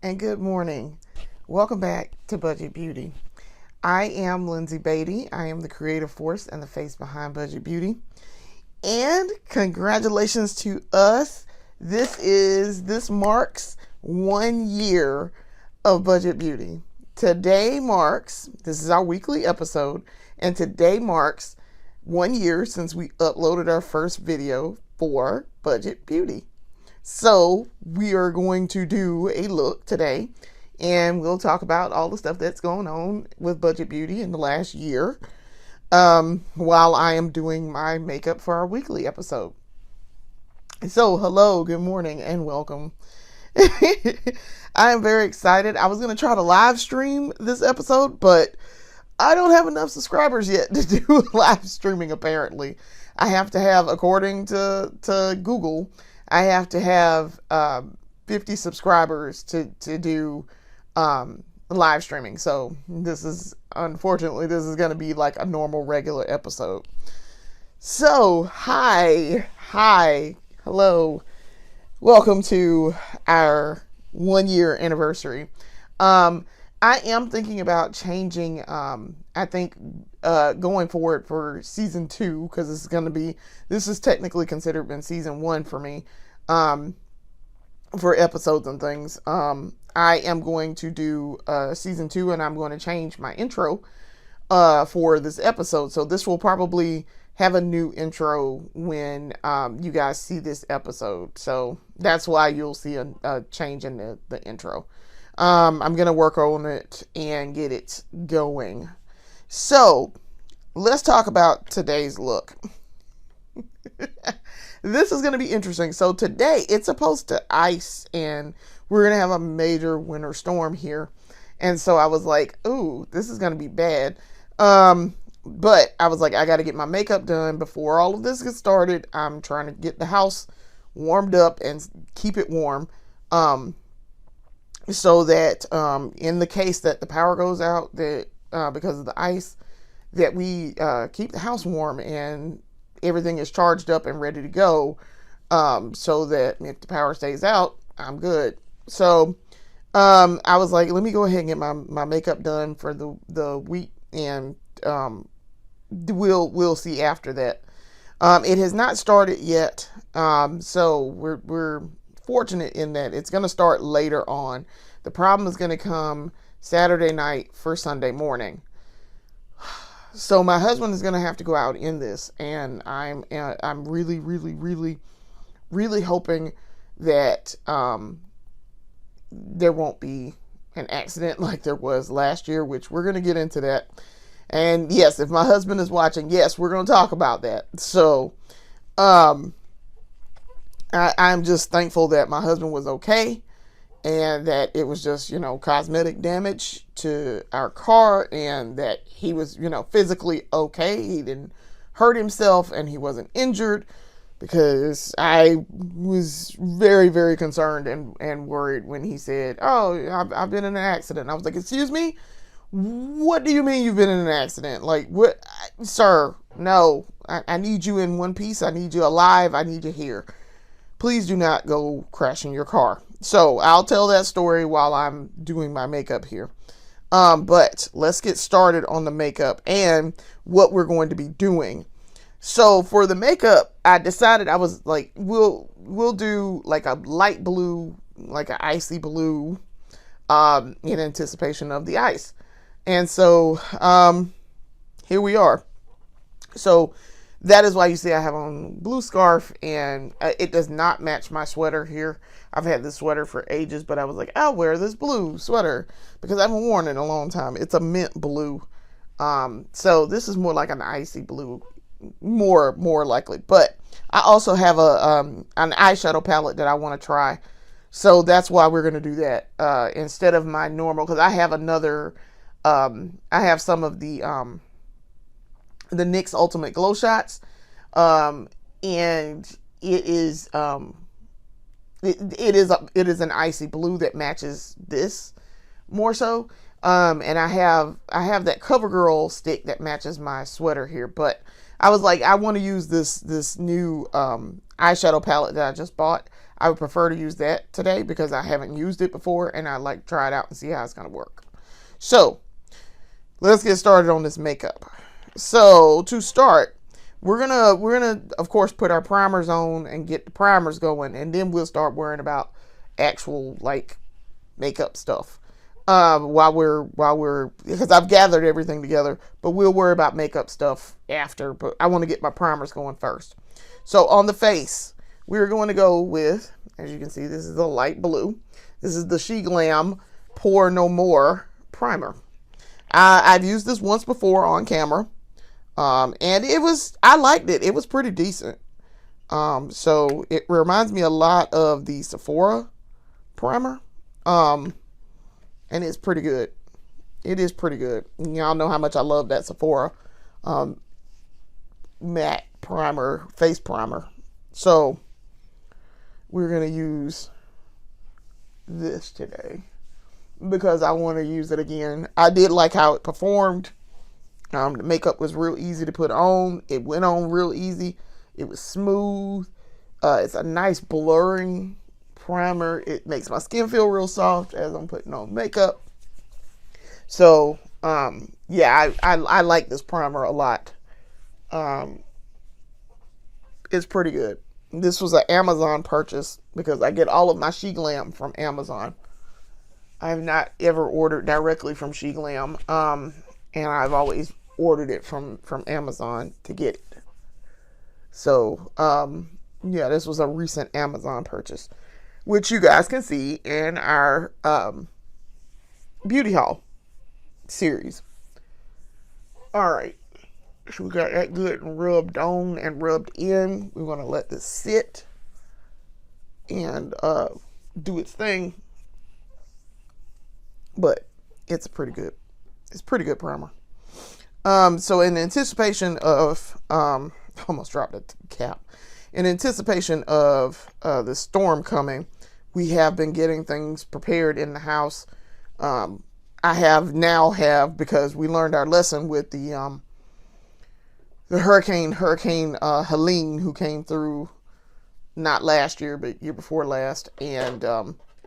and good morning. Welcome back to Budget Beauty. I am Lindsay Beatty. I am the creative force and the face behind Budget Beauty. And congratulations to us. This marks 1 year of Budget Beauty. This is our weekly episode, and today marks 1 year since we uploaded our first video for Budget Beauty. So we are going to do a look today, and we'll talk about all the stuff that's going on with Budget Beauty in the last year, while I am doing my makeup for our weekly episode. So hello, good morning, and welcome. I am very excited. I was going to try to live stream this episode, but I don't have enough subscribers yet to do live streaming, apparently. I have to have, according to Google, I have to have 50 subscribers to do live streaming. So unfortunately, this is going to be like a normal, regular episode. So, hi, hello. Welcome to our 1 year anniversary. I am thinking about changing, going forward for season 2, because this is technically considered been season 1 for me, for episodes and things. I am going to do season 2, and I'm going to change my intro for this episode. So this will probably have a new intro when you guys see this episode. So that's why you'll see a change in the intro. I'm going to work on it and get it going. So let's talk about today's look. This is going to be interesting. So today it's supposed to ice, and we're going to have a major winter storm here. And so I was like, ooh, this is going to be bad. But I was like, I got to get my makeup done before all of this gets started. I'm trying to get the house warmed up and keep it warm. So that in the case that the power goes out, that because of the ice, that we keep the house warm and everything is charged up and ready to go, so that if the power stays out, I'm good. So I was like, let me go ahead and get my makeup done for the week, and we'll see after that. It has not started yet, so we're fortunate in that it's going to start later on. The problem is going to come Saturday night for Sunday morning. So my husband is going to have to go out in this, and I'm really, really, really, really hoping that there won't be an accident like there was last year, which we're going to get into that. And yes, if my husband is watching, yes, we're going to talk about that. So I'm just thankful that my husband was okay, and that it was just, cosmetic damage to our car, and that he was, physically okay. He didn't hurt himself, and he wasn't injured, because I was very, very concerned and worried when he said, oh, I've been in an accident. I was like, excuse me? What do you mean you've been in an accident? Like, what? Sir, no. I need you in one piece. I need you alive. I need you here. Please do not go crashing your car. So I'll tell that story while I'm doing my makeup here. But let's get started on the makeup and what we're going to be doing. So for the makeup, I decided, I was like, we'll do like a light blue, like an icy blue, in anticipation of the ice. And so here we are. So that is why you see I have on blue scarf, and it does not match my sweater here. I've had this sweater for ages, but I was like, I'll wear this blue sweater because I haven't worn it in a long time. It's a mint blue. So this is more like an icy blue, more likely. But I also have an eyeshadow palette that I want to try. So that's why we're going to do that instead of my normal, because I have another, I have some of the NYX Ultimate Glow Shots, and it is it is an icy blue that matches this more so, and I have that CoverGirl stick that matches my sweater here. But I was like, I want to use this new eyeshadow palette that I just bought. I would prefer to use that today because I haven't used it before and I like to try it out and see how it's going to work. So let's get started on this makeup. So to start, we're gonna of course put our primers on and get the primers going, and then we'll start worrying about actual like makeup stuff. While we're because I've gathered everything together, but we'll worry about makeup stuff after. But I want to get my primers going first. So on the face, we're going to go with, as you can see, this is the light blue. This is the She Glam Pore No More primer. I've used this once before on camera, and I liked it. It was pretty decent. So it reminds me a lot of the Sephora primer. And it's pretty good. It is pretty good. Y'all know how much I love that Sephora matte primer, face primer. So we're going to use this today because I want to use it again. I did like how it performed. The makeup was real easy to put on. It went on real easy. It was smooth. It's a nice blurring primer. It makes my skin feel real soft as I'm putting on makeup. So yeah, I like this primer a lot. It's pretty good. This was an Amazon purchase because I get all of my She Glam from Amazon. I have not ever ordered directly from She Glam, and I've always ordered it from Amazon to get it. So yeah, this was a recent Amazon purchase, which you guys can see in our beauty haul series. All right, so we got that good and rubbed on and rubbed in. We're going to let this sit and do its thing, but it's pretty good primer. So in anticipation of almost dropped the cap. In anticipation of the storm coming, we have been getting things prepared in the house. I have because we learned our lesson with the hurricane Helene, who came through not last year but year before last, and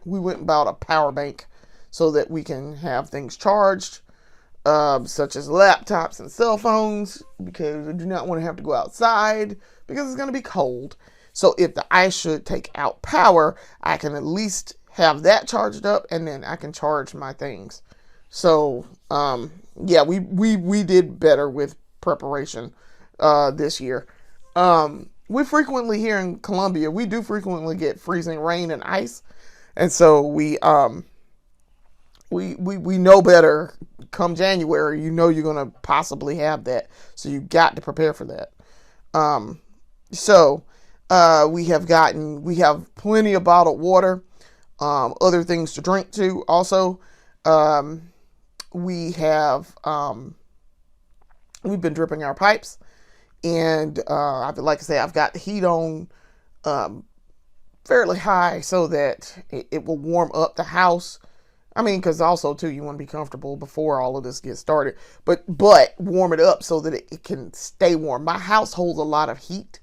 we went and bought a power bank so that we can have things charged, such as laptops and cell phones, because we do not want to have to go outside because it's going to be cold. So if the ice should take out power, I can at least have that charged up, and then I can charge my things. So yeah, we did better with preparation this year. We frequently here in Columbia, we do frequently get freezing rain and ice, and so we know better. Come January, you know you're gonna possibly have that, so you got to prepare for that. So we have plenty of bottled water, other things to drink too. Also, we've been dripping our pipes, and like I say, I've got the heat on fairly high so that it will warm up the house. I mean, because also too, you want to be comfortable before all of this gets started, but warm it up so that it can stay warm. My house holds a lot of heat,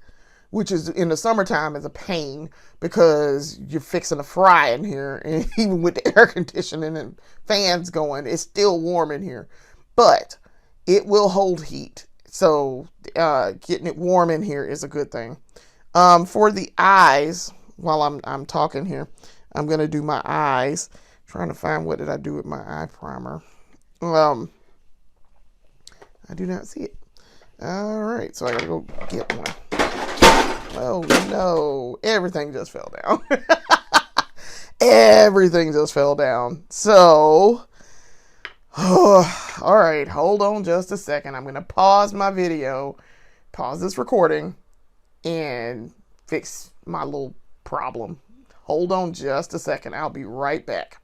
which is in the summertime is a pain because you're fixing to fry in here, and even with the air conditioning and fans going, it's still warm in here, but it will hold heat. So getting it warm in here is a good thing. For the eyes, while I'm talking here, I'm gonna do my eyes. Trying to find what did I do with my eye primer. I do not see it. All right, so I gotta go get one. Oh no, everything just fell down. Everything just fell down. So, all right, hold on just a second. I'm gonna pause my video, pause this recording, and fix my little problem. Hold on just a second. I'll be right back.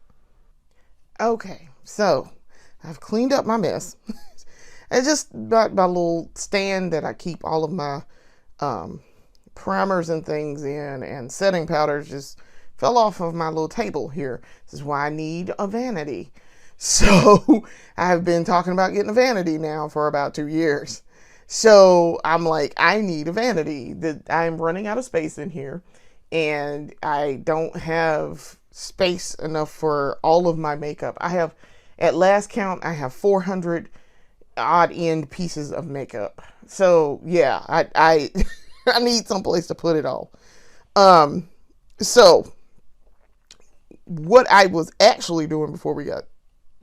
Okay, so I've cleaned up my mess. It's just my little stand that I keep all of my primers and things in, and setting powders just fell off of my little table here. This is why I need a vanity. So I've been talking about getting a vanity now for about 2 years. So I'm like, I need a vanity. I'm running out of space in here. and I don't have space enough for all of my makeup. I have, at last count, I have 400 odd end pieces of makeup. So yeah, I I need someplace to put it all. So what I was actually doing before we got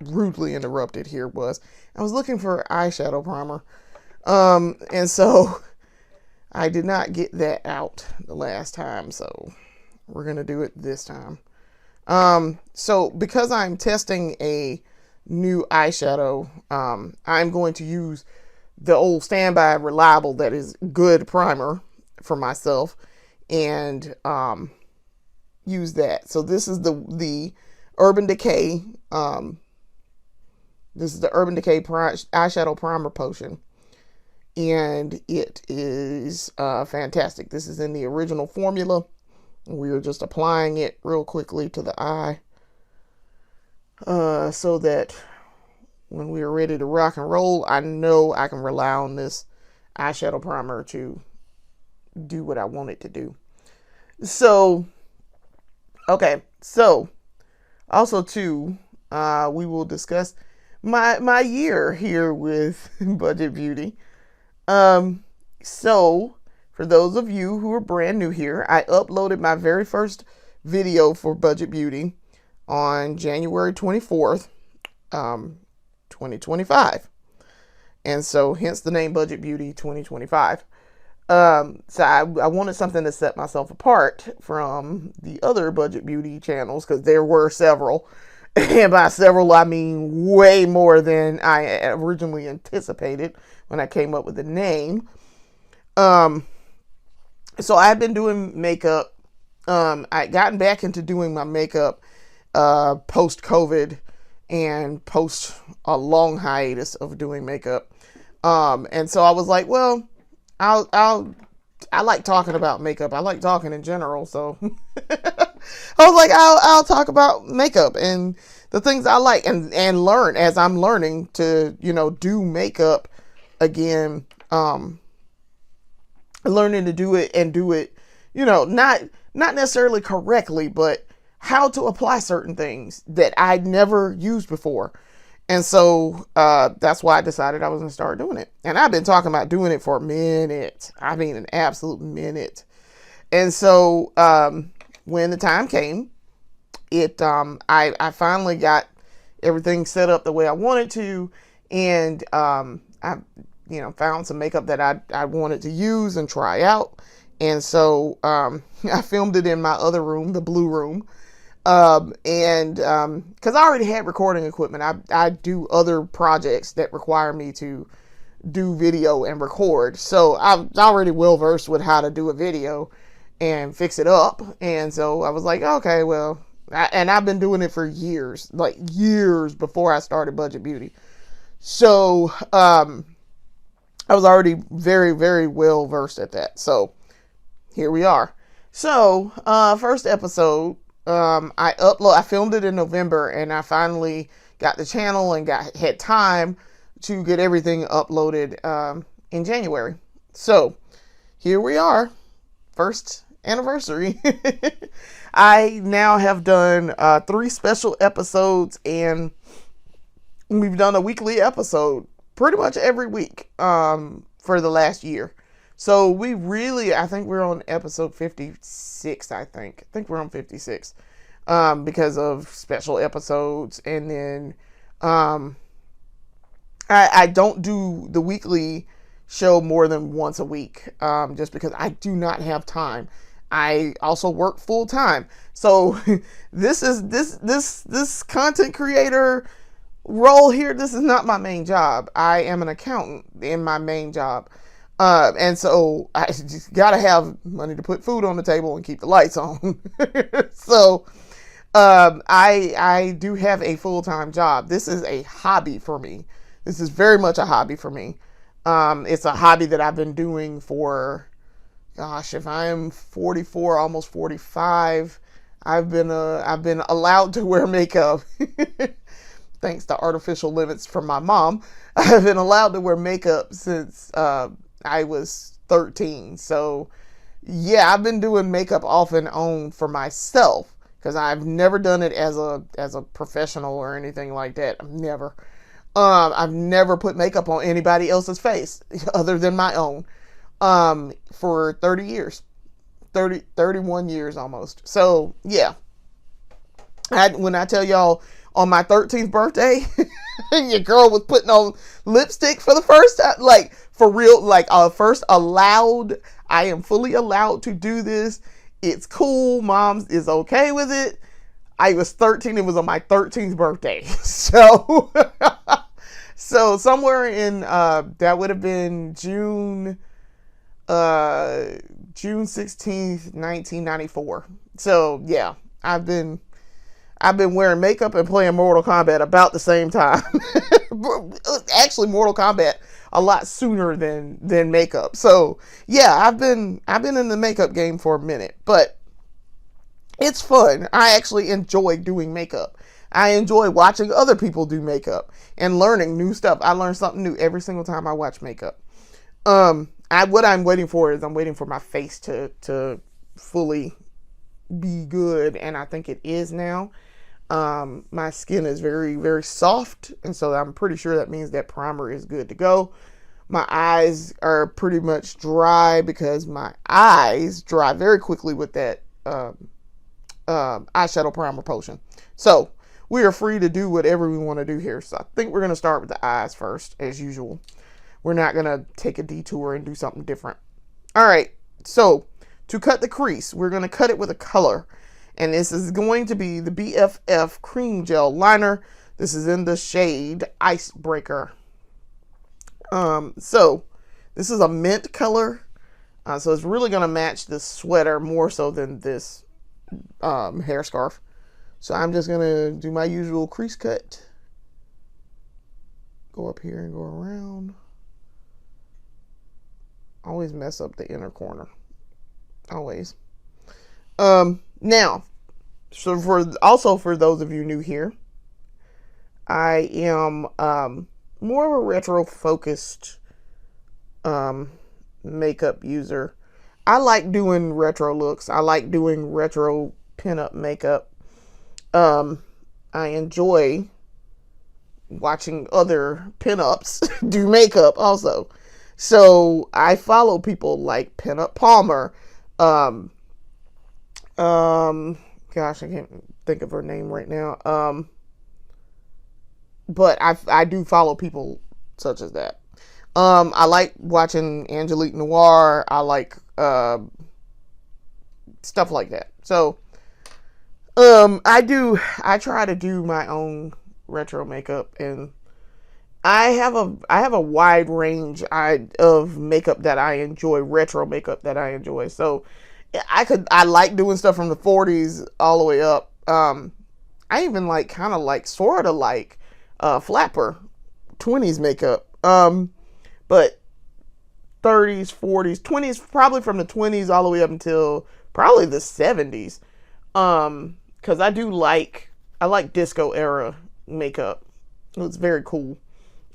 rudely interrupted here was I was looking for eyeshadow primer. And so I did not get that out the last time, so we're going to do it this time. So because I'm testing a new eyeshadow, I'm going to use the old standby reliable that is good primer for myself and use that. So this is the Urban Decay this is the Urban Decay eyeshadow primer potion, and it is fantastic. This is in the original formula. We are just applying it real quickly to the eye so that when we are ready to rock and roll, I know I can rely on this eyeshadow primer to do what I want it to do. So, okay, so also too, we will discuss my year here with Budget Beauty. So for those of you who are brand new here, I uploaded my very first video for Budget Beauty on January 24th, 2025. And so hence the name Budget Beauty 2025. So I wanted something to set myself apart from the other Budget Beauty channels, because there were several. And by several, I mean way more than I originally anticipated when I came up with the name. So I've been doing makeup. I gotten back into doing my makeup post-COVID and post a long hiatus of doing makeup. And so I was like, well, I like talking about makeup. I like talking in general. So I was like, I'll talk about makeup and the things I like and learn as I'm learning to, do makeup again. Learning to do it and do it, not necessarily correctly, but how to apply certain things that I'd never used before. And so that's why I decided I was going to start doing it. And I've been talking about doing it for a minute. I mean, an absolute minute. And so when the time came, I finally got everything set up the way I wanted to. And I found some makeup that I wanted to use and try out. And so I filmed it in my other room, the blue room. And because I already had recording equipment, I do other projects that require me to do video and record. So I'm already well versed with how to do a video and fix it up. And so I was like, okay, well, and I've been doing it for years, like years before I started Budget Beauty. So I was already very, very well versed at that. So here we are. So first episode. I filmed it in November, and I finally got the channel and had time to get everything uploaded in January. So here we are, first anniversary. I now have done 3 special episodes, and we've done a weekly episode pretty much every week for the last year. So I think we're on episode 56, I think we're on 56, because of special episodes. And then, I don't do the weekly show more than once a week, just because I do not have time. I also work full time. So this content creator role here, this is not my main job. I am an accountant in my main job. And so I just gotta have money to put food on the table and keep the lights on. So, I do have a full-time job. This is a hobby for me. This is very much a hobby for me. It's a hobby that I've been doing for, gosh, if I am 44, almost 45, I've been allowed to wear makeup. Thanks to artificial limits from my mom. I've been allowed to wear makeup since, I was 13. So Yeah, I've been doing makeup off and on for myself because I've never done it as a professional or anything like that. I've never put makeup on anybody else's face other than my own. For 30 years, 31 years almost. So yeah, when I tell y'all on my 13th birthday, your girl was putting on lipstick for the first time, like for real, like first allowed. I am fully allowed to do this. It's cool. Mom is okay with it. I was 13. It was on my 13th birthday. So, so somewhere in, that would have been June 16th, 1994. So yeah, I've been wearing makeup and playing Mortal Kombat about the same time. Actually, Mortal Kombat a lot sooner than makeup. So yeah, I've been in the makeup game for a minute, but it's fun. I actually enjoy doing makeup. I enjoy watching other people do makeup and learning new stuff. I learn something new every single time I watch makeup. What I'm waiting for is I'm waiting for my face to fully be good, and I think it is now. My skin is very, very soft, and so I'm pretty sure that means that primer is good to go. My eyes are pretty much dry because my eyes dry very quickly with that eyeshadow primer potion. So we are free to do whatever we want to do here. So I think we're going to start with the eyes first, as usual. We're not going to take a detour and do something different. All right, so to cut the crease, we're going to cut it with a color. And this is going to be the BFF Cream Gel Liner. This is in the shade Icebreaker. So this is a mint color. So it's really going to match this sweater more so than this hair scarf. So I'm just going to do my usual crease cut. Go up here and go around. Always mess up the inner corner. Always. Now, so for those of you new here, I am more of a retro focused makeup user. I like doing retro looks. I like doing retro pinup makeup. I enjoy watching other pinups do makeup also. So I follow people like Pinup Palmer. Gosh, I can't think of her name right now. But I do follow people such as that. I like watching Angelique Noir. I like stuff like that. So I try to do my own retro makeup, and I have a wide range of makeup that I enjoy, retro makeup that I enjoy. So I like doing stuff from the 40s all the way up. I even like kind of like sort of like Flapper 20s makeup. But 30s, 40s, 20s, probably from the 20s all the way up until probably the 70s. Cause I like disco era makeup. It's very cool.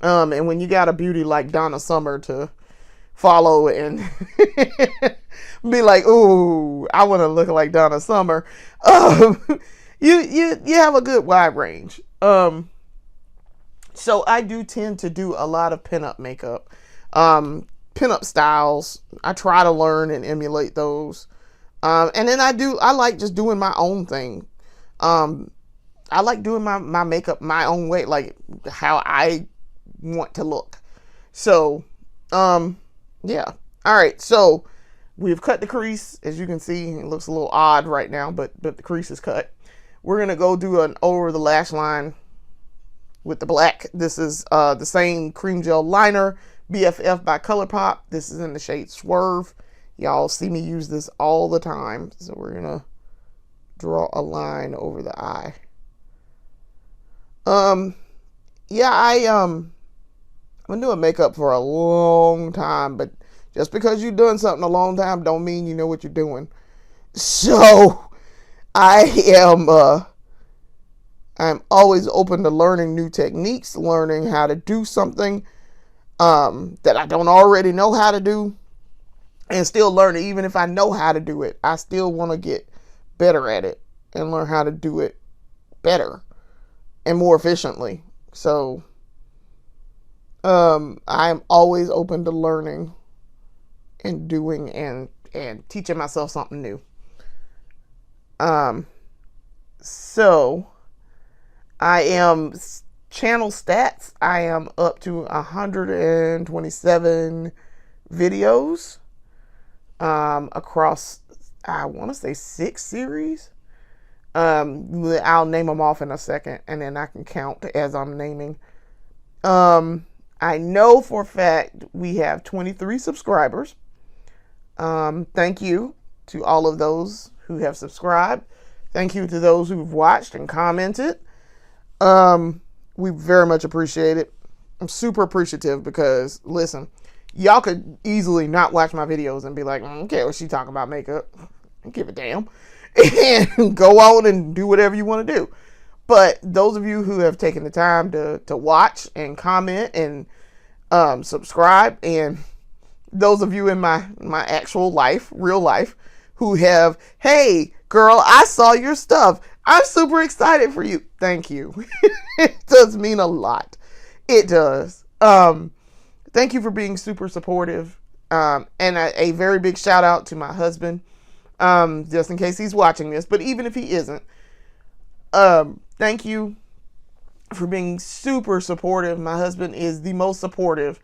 And when you got a beauty like Donna Summer to follow and be like, ooh, I want to look like Donna Summer. You have a good wide range. So I do tend to do a lot of pinup makeup, pinup styles. I try to learn and emulate those. And then I like just doing my own thing. I like doing my makeup my own way, like how I want to look. So, yeah. All right. So we've cut the crease. As you can see, it looks a little odd right now, but the crease is cut. We're going to go do an over the lash line with the black. This is the same cream gel liner, BFF by ColourPop. This is in the shade Swerve. Y'all see me use this all the time. So we're going to draw a line over the eye. Yeah, I've been doing makeup for a long time, but just because you've done something a long time don't mean you know what you're doing. So I'm always open to learning new techniques, learning how to do something that I don't already know how to do. and still learning. Even if I know how to do it, I still want to get better at it and learn how to do it better and more efficiently. So I am always open to learning and doing and teaching myself something new. So I am channel stats. I am up to 127 videos across, I want to say 6 series. I'll name them off in a second, and then I can count as I'm naming. I know for a fact we have 23 subscribers. Thank you to all of those who have subscribed. Thank you to those who've watched and commented. We very much appreciate it. I'm super appreciative because, listen, y'all could easily not watch my videos and be like, I don't care what she talking about makeup. I don't give a damn. And go on and do whatever you want to do. But those of you who have taken the time to watch and comment and subscribe, and those of you in my actual life, real life, who have, hey, girl, I saw your stuff. I'm super excited for you. Thank you. It does mean a lot. It does. Thank you for being super supportive. And a very big shout out to my husband, just in case he's watching this. But even if he isn't, thank you for being super supportive. My husband is the most supportive,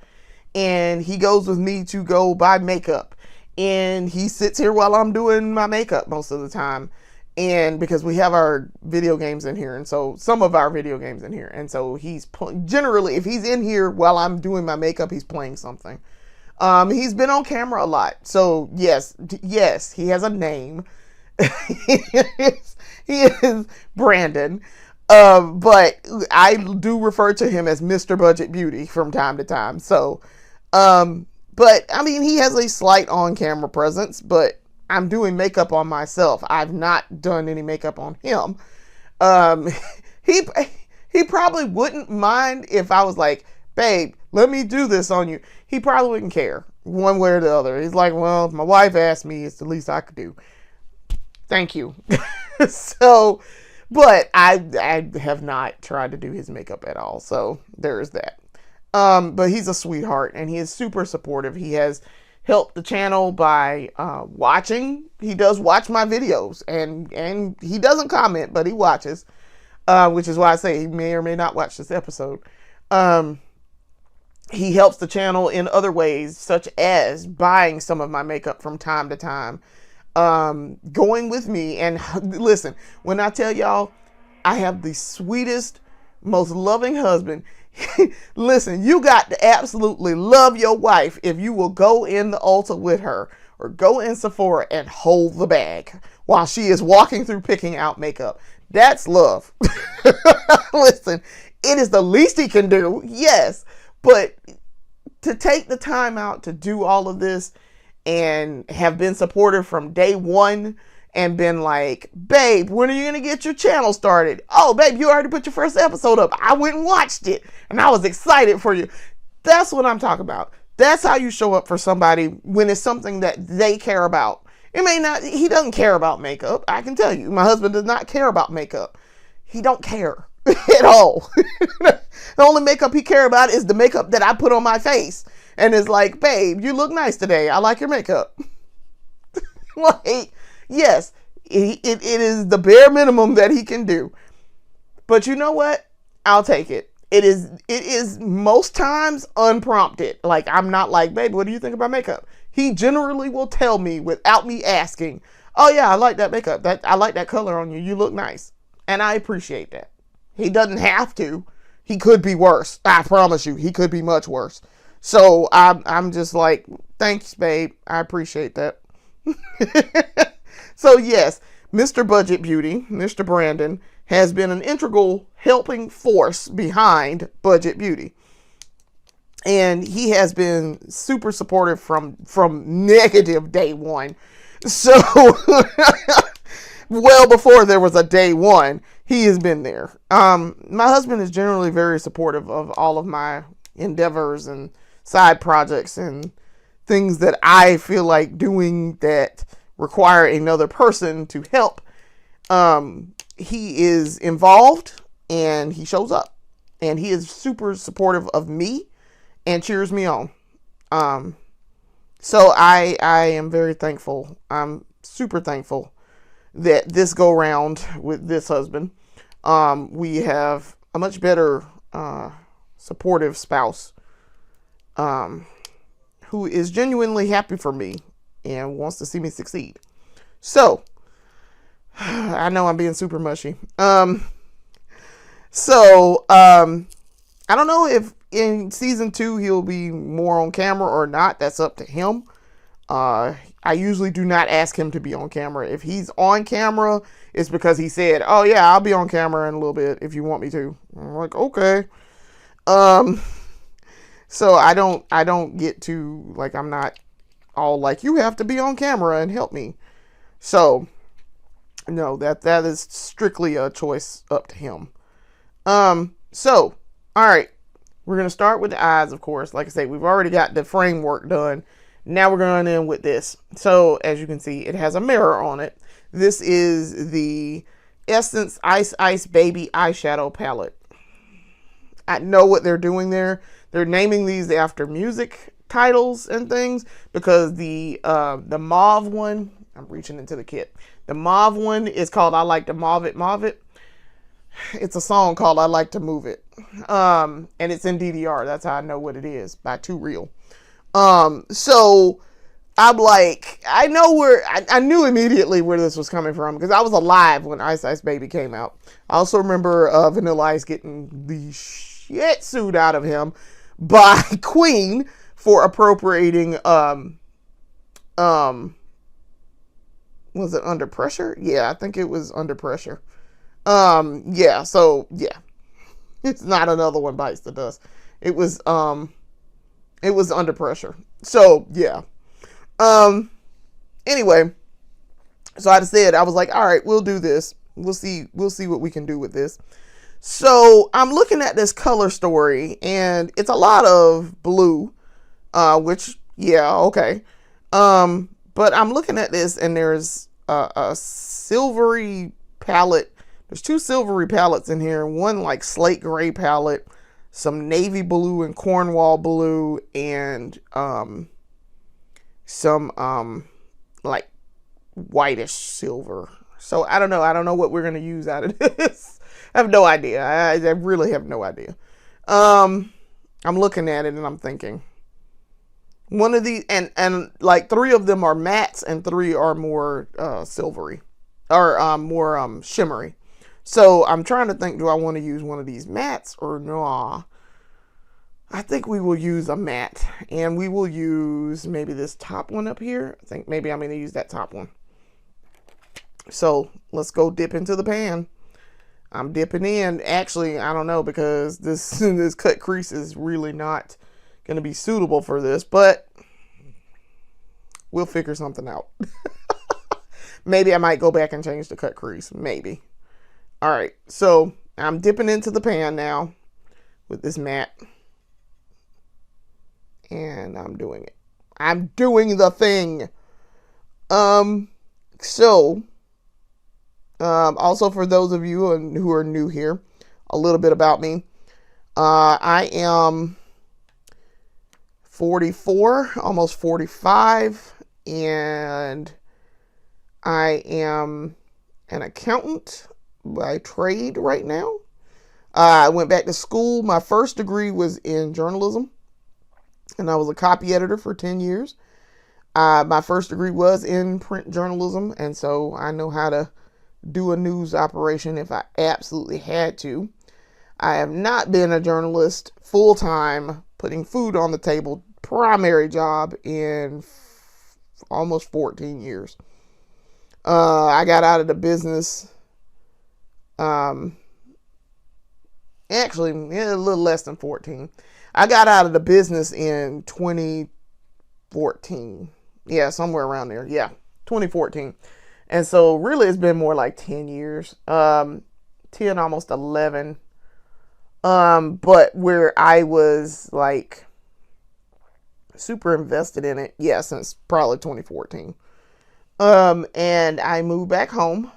and he goes with me to go buy makeup, and he sits here while I'm doing my makeup most of the time. And because we have our video games in here, and so some of our video games in here, and so he's generally, if he's in here while I'm doing my makeup, he's playing something. He's been on camera a lot, so yes, he has a name. He is Brandon. But I do refer to him as Mr. Budget Beauty from time to time. So, but I mean, he has a slight on-camera presence, but I'm doing makeup on myself. I've not done any makeup on him. He probably wouldn't mind if I was like, babe, let me do this on you. He probably wouldn't care one way or the other. He's like, well, if my wife asked me, it's the least I could do. Thank you. So, but I have not tried to do his makeup at all. So there's that. But he's a sweetheart, and he is super supportive. He has helped the channel by watching. He does watch my videos, and he doesn't comment, but he watches, which is why I say he may or may not watch this episode. He helps the channel in other ways, such as buying some of my makeup from time to time. Going with me, and listen, when I tell y'all I have the sweetest, most loving husband, listen, you got to absolutely love your wife if you will go in the Ulta with her or go in Sephora and hold the bag while she is walking through picking out makeup. That's love. Listen, it is the least he can do, yes, but to take the time out to do all of this and have been supportive from day one and been like, babe, when are you going to get your channel started? Oh, babe, you already put your first episode up. I went and watched it, and I was excited for you. That's what I'm talking about. That's how you show up for somebody when it's something that they care about. It may not, he doesn't care about makeup. I can tell you, my husband does not care about makeup. He don't care at all. The only makeup he care about is the makeup that I put on my face. And it's like, babe, you look nice today. I like your makeup. Like, yes, it is the bare minimum that he can do. But you know what? I'll take it. It is most times unprompted. Like, I'm not like, babe, what do you think about makeup? He generally will tell me without me asking, oh yeah, I like that makeup. I like that color on you. You look nice. And I appreciate that. He doesn't have to. He could be worse. I promise you, he could be much worse. So I'm just like, thanks, babe. I appreciate that. So yes, Mr. Budget Beauty, Mr. Brandon, has been an integral helping force behind Budget Beauty. And he has been super supportive from negative day one. So well before there was a day one, he has been there. My husband is generally very supportive of all of my endeavors and side projects and things that I feel like doing that require another person to help, he is involved and he shows up, and he is super supportive of me and cheers me on. So I am very thankful. I'm super thankful that this go round with this husband, we have a much better supportive spouse, who is genuinely happy for me and wants to see me succeed. So I know I'm being super mushy. I don't know if in season 2 he'll be more on camera or not. That's up to him. I usually do not ask him to be on camera. If he's on camera, it's because he said, "Oh yeah, I'll be on camera in a little bit if you want me to." I'm like, okay. So I don't get to, like, I'm not all like, you have to be on camera and help me. So no, that is strictly a choice up to him. So all right, we're gonna start with the eyes, of course. Like I say, we've already got the framework done. Now we're going in with this. So as you can see, it has a mirror on it. This is the Essence Ice Ice Baby eyeshadow palette. I know what they're doing there. They're naming these after music titles and things, because the mauve one, I'm reaching into the kit. The mauve one is called I Like to Mauve It, Mauve It. It's a song called I Like to Move It. And it's in DDR. That's how I know what it is, by Too Real. So I'm like, I knew immediately where this was coming from, because I was alive when Ice Ice Baby came out. I also remember Vanilla Ice getting the shit sued out of him by Queen for appropriating, was it Under Pressure? Yeah, I think it was Under Pressure. Yeah, so yeah, it's not Another One Bites the Dust. It was Under Pressure. So yeah. Anyway, so I said, I was like, all right, we'll do this. We'll see what we can do with this. So I'm looking at this color story, and it's a lot of blue, which, yeah, okay. But I'm looking at this, and there's a silvery palette. There's 2 silvery palettes in here. One like slate gray palette, some navy blue and Cornwall blue, and some like whitish silver. So I don't know what we're gonna use out of this. I have no idea. I really have no idea. I'm looking at it and I'm thinking, one of these, and like 3 of them are mattes and 3 are more silvery, or more shimmery. So I'm trying to think, do I want to use one of these mattes or no? I think we will use a matte, and we will use maybe this top one up here. I think maybe I'm going to use that top one. So let's go dip into the pan. I'm dipping in. Actually, I don't know, because this cut crease is really not going to be suitable for this, but we'll figure something out. Maybe I might go back and change the cut crease. Maybe. All right, so I'm dipping into the pan now with this matte, and I'm doing it. I'm doing the thing. Also for those of you who are new here, a little bit about me. I am 44, almost 45, and I am an accountant by trade right now. I went back to school. My first degree was in journalism, and I was a copy editor for 10 years. My first degree was in print journalism, and so I know how to do a news operation if I absolutely had to. I have not been a journalist full-time, putting food on the table, primary job, in almost 14 years. I got out of the business, actually, a little less than 14. I got out of the business in 2014. Yeah, somewhere around there. Yeah, 2014. And so really it's been more like 10 years. 10, almost 11. But where I was like super invested in it. Yeah, since probably 2014. And I moved back home.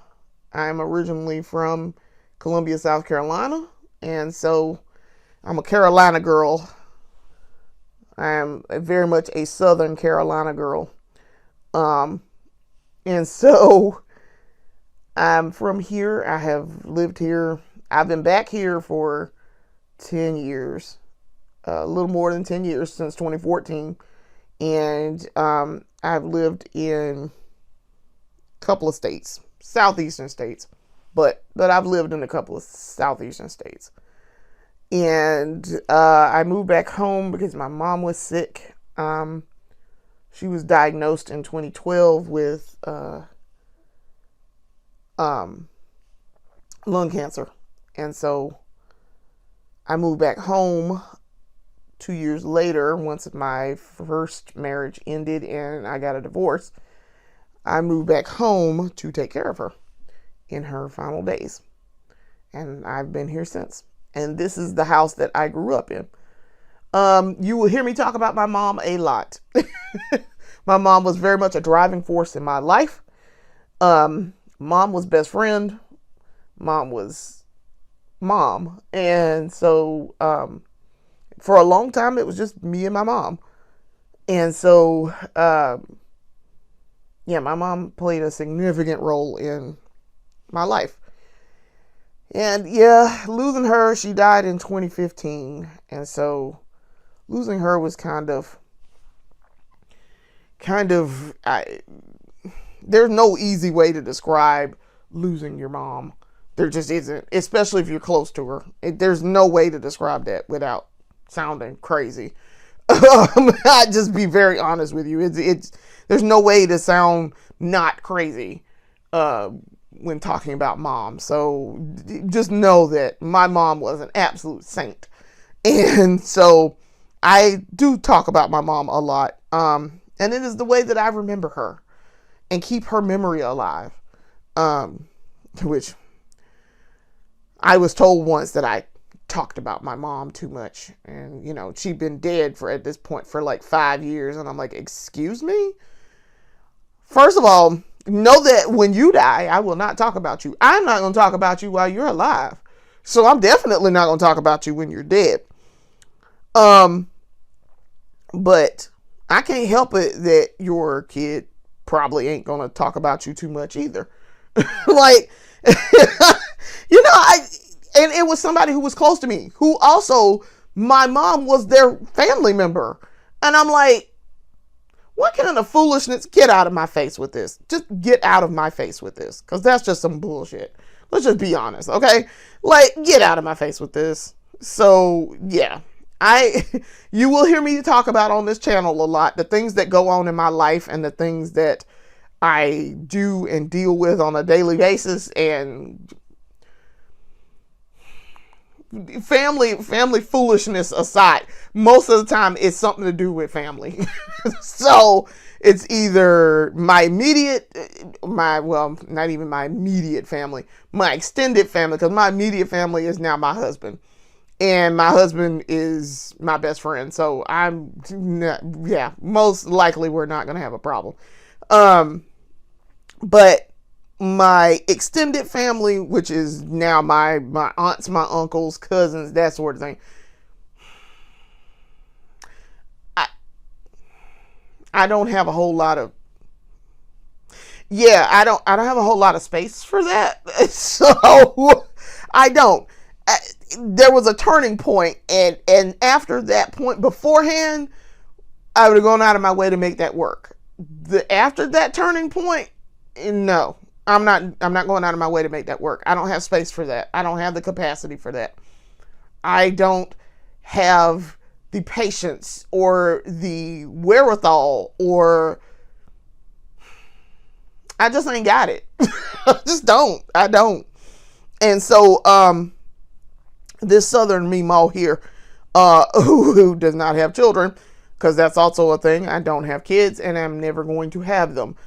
I'm originally from Columbia, South Carolina, and so I'm a Carolina girl. I'm very much a Southern Carolina girl. Um, and so I'm from here. I have lived here. I've been back here for 10 years, a little more than 10 years since 2014. And I've lived in a couple of states, southeastern states, but I've lived in a couple of southeastern states. And I moved back home because my mom was sick. She was diagnosed in 2012 with lung cancer. And so I moved back home 2 years later, once my first marriage ended and I got a divorce. I moved back home to take care of her in her final days. And I've been here since. And this is the house that I grew up in. You will hear me talk about my mom a lot. My mom was very much a driving force in my life. Mom was best friend. Mom was mom. And so for a long time, it was just me and my mom. And so, yeah, my mom played a significant role in my life. And yeah, losing her, she died in 2015. And so losing her was there's no easy way to describe losing your mom. There just isn't, especially if you're close to her. There's no way to describe that without sounding crazy. I'd just be very honest with you. There's no way to sound not crazy when talking about mom. So just know that my mom was an absolute saint. And so I do talk about my mom a lot. And it is the way that I remember her and keep her memory alive. Which I was told once that I talked about my mom too much. And, you know, she'd been dead at this point for like 5 years. And I'm like, excuse me? First of all, know that when you die, I will not talk about you. I'm not going to talk about you while you're alive. So I'm definitely not going to talk about you when you're dead. But I can't help it that your kid probably ain't going to talk about you too much either. Like, you know, and it was somebody who was close to me, who also, my mom was their family member. And I'm like, what kind of foolishness? Get out of my face with this. Just get out of my face with this. Because that's just some bullshit. Let's just be honest, okay? Like, get out of my face with this. So, yeah. You will hear me talk about on this channel a lot the things that go on in my life and the things that I do and deal with on a daily basis. And family foolishness aside, most of the time it's something to do with family. So it's either not even my immediate family, my extended family, because my immediate family is now my husband, and my husband is my best friend. So most likely we're not going to have a problem. But my extended family, which is now my aunts, my uncles, cousins, that sort of thing. I don't have a whole lot of, I don't have a whole lot of space for that. So I don't. There was a turning point, and after that point, beforehand, I would have gone out of my way to make that work. After that turning point, no. I'm not going out of my way to make that work. I don't have space for that. I don't have the capacity for that. I don't have the patience or the wherewithal, or I just ain't got it. I just don't. I don't. And so, this Southern Mimo here, who does not have children, because that's also a thing. I don't have kids, and I'm never going to have them.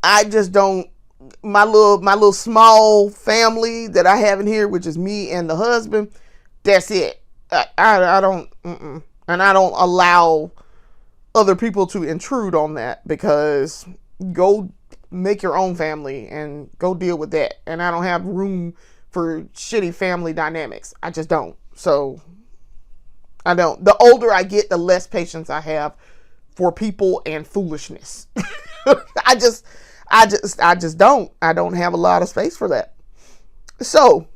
I just don't, my little small family that I have in here, which is me and the husband, that's it. I don't, and I don't allow other people to intrude on that, because go make your own family and go deal with that. And I don't have room for shitty family dynamics. I just don't. So I don't. The older I get, the less patience I have for people and foolishness. I just don't. I don't have a lot of space for that. So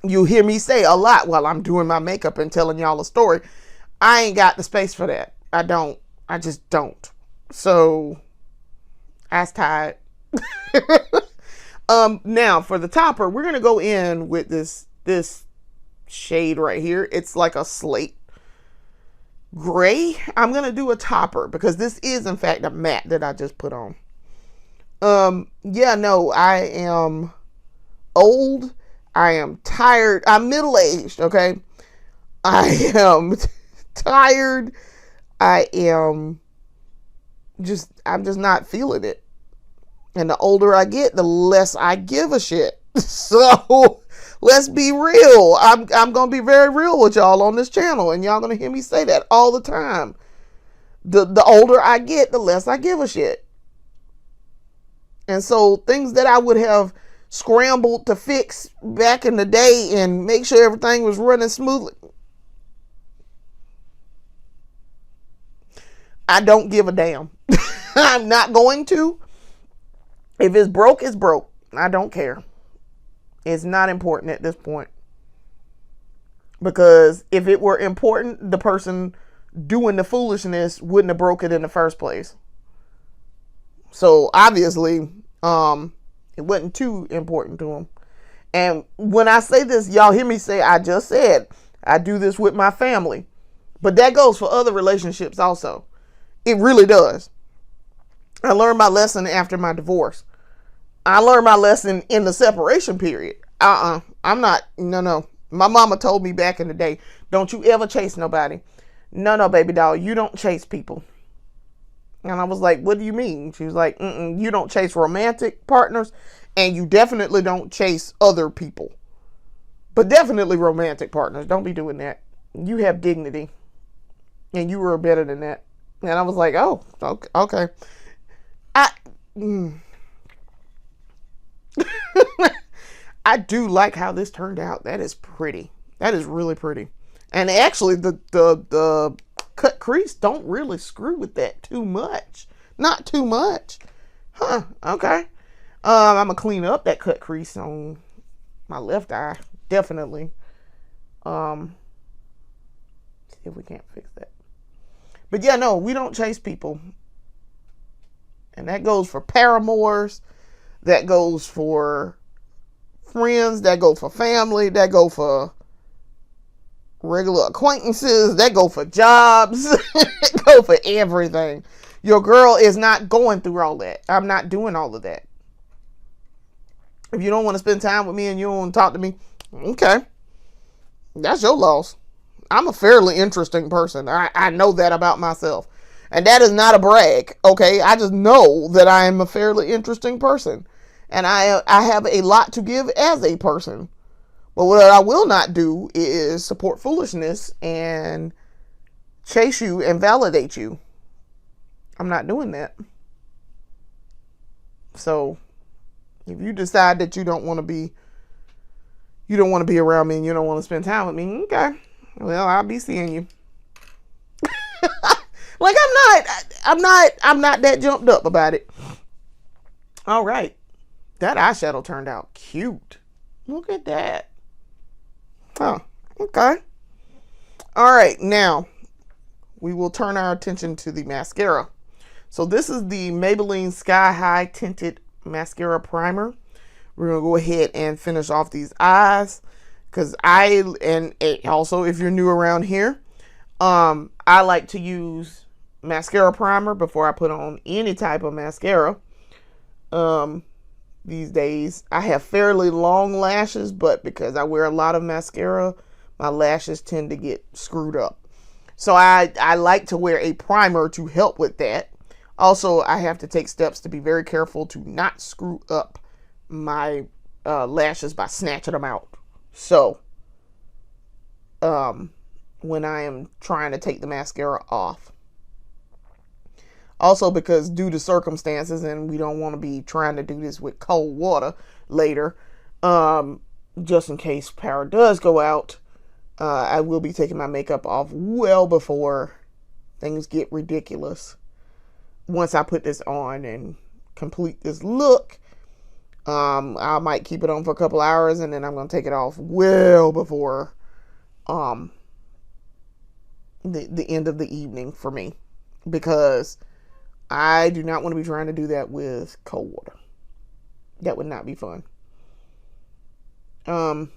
you hear me say a lot while I'm doing my makeup and telling y'all a story. I ain't got the space for that. I don't. I just don't. So I was tired. Now for the topper, we're gonna go in with this shade right here. It's like a slate gray. I'm gonna do a topper because this is in fact a matte that I just put on. Yeah, no, I am old. I am tired. I'm middle-aged, okay? I am tired. I'm just not feeling it. And the older I get, the less I give a shit. So let's be real. I'm going to be very real with y'all on this channel. And y'all going to hear me say that all the time. The older I get, the less I give a shit. And so things that I would have scrambled to fix back in the day and make sure everything was running smoothly, I don't give a damn. I'm not going to. If it's broke, it's broke. I don't care. It's not important at this point. Because if it were important, the person doing the foolishness wouldn't have broke it in the first place. So obviously, it wasn't too important to him. And when I say this, y'all hear me say, I just said, I do this with my family. But that goes for other relationships also. It really does. I learned my lesson after my divorce. I learned my lesson in the separation period. I'm not, no. My mama told me back in the day, don't you ever chase nobody. No, baby doll, you don't chase people. And I was like, what do you mean? She was like, you don't chase romantic partners, and you definitely don't chase other people. But definitely romantic partners. Don't be doing that. You have dignity. And you were better than that. And I was like, oh, okay. I do like how this turned out. That is pretty. That is really pretty. And actually, the cut crease don't really screw with that too much. Not too much. Huh, okay. I'm going to clean up that cut crease on my left eye. Definitely. See if we can't fix that. But yeah, no, we don't chase people. And that goes for paramours. That goes for friends. That goes for family. That goes for regular acquaintances. That goes for jobs. That goes for everything. Your girl is not going through all that. I'm not doing all of that. If you don't want to spend time with me and you don't want to talk to me, okay. That's your loss. I'm a fairly interesting person. I know that about myself. And that is not a brag, okay? I just know that I am a fairly interesting person. And I have a lot to give as a person. But what I will not do is support foolishness and chase you and validate you. I'm not doing that. So if you decide that you don't want to be around me and you don't want to spend time with me, okay. Well, I'll be seeing you. Like I'm not that jumped up about it. All right. That eyeshadow turned out cute. Look at that. Oh, okay. All right. Now we will turn our attention to the mascara. So this is the Maybelline Sky High Tinted Mascara Primer. We're going to go ahead and finish off these eyes. Because also if you're new around here, I like to use mascara primer before I put on any type of mascara. These days I have fairly long lashes, but because I wear a lot of mascara, my lashes tend to get screwed up. So I like to wear a primer to help with that. Also, I have to take steps to be very careful to not screw up my lashes by snatching them out. So, when I am trying to take the mascara off. Also because due to circumstances, and we don't want to be trying to do this with cold water later, just in case power does go out, I will be taking my makeup off well before things get ridiculous. Once I put this on and complete this look, I might keep it on for a couple hours, and then I'm going to take it off well before the end of the evening for me, because I do not want to be trying to do that with cold water. That would not be fun. So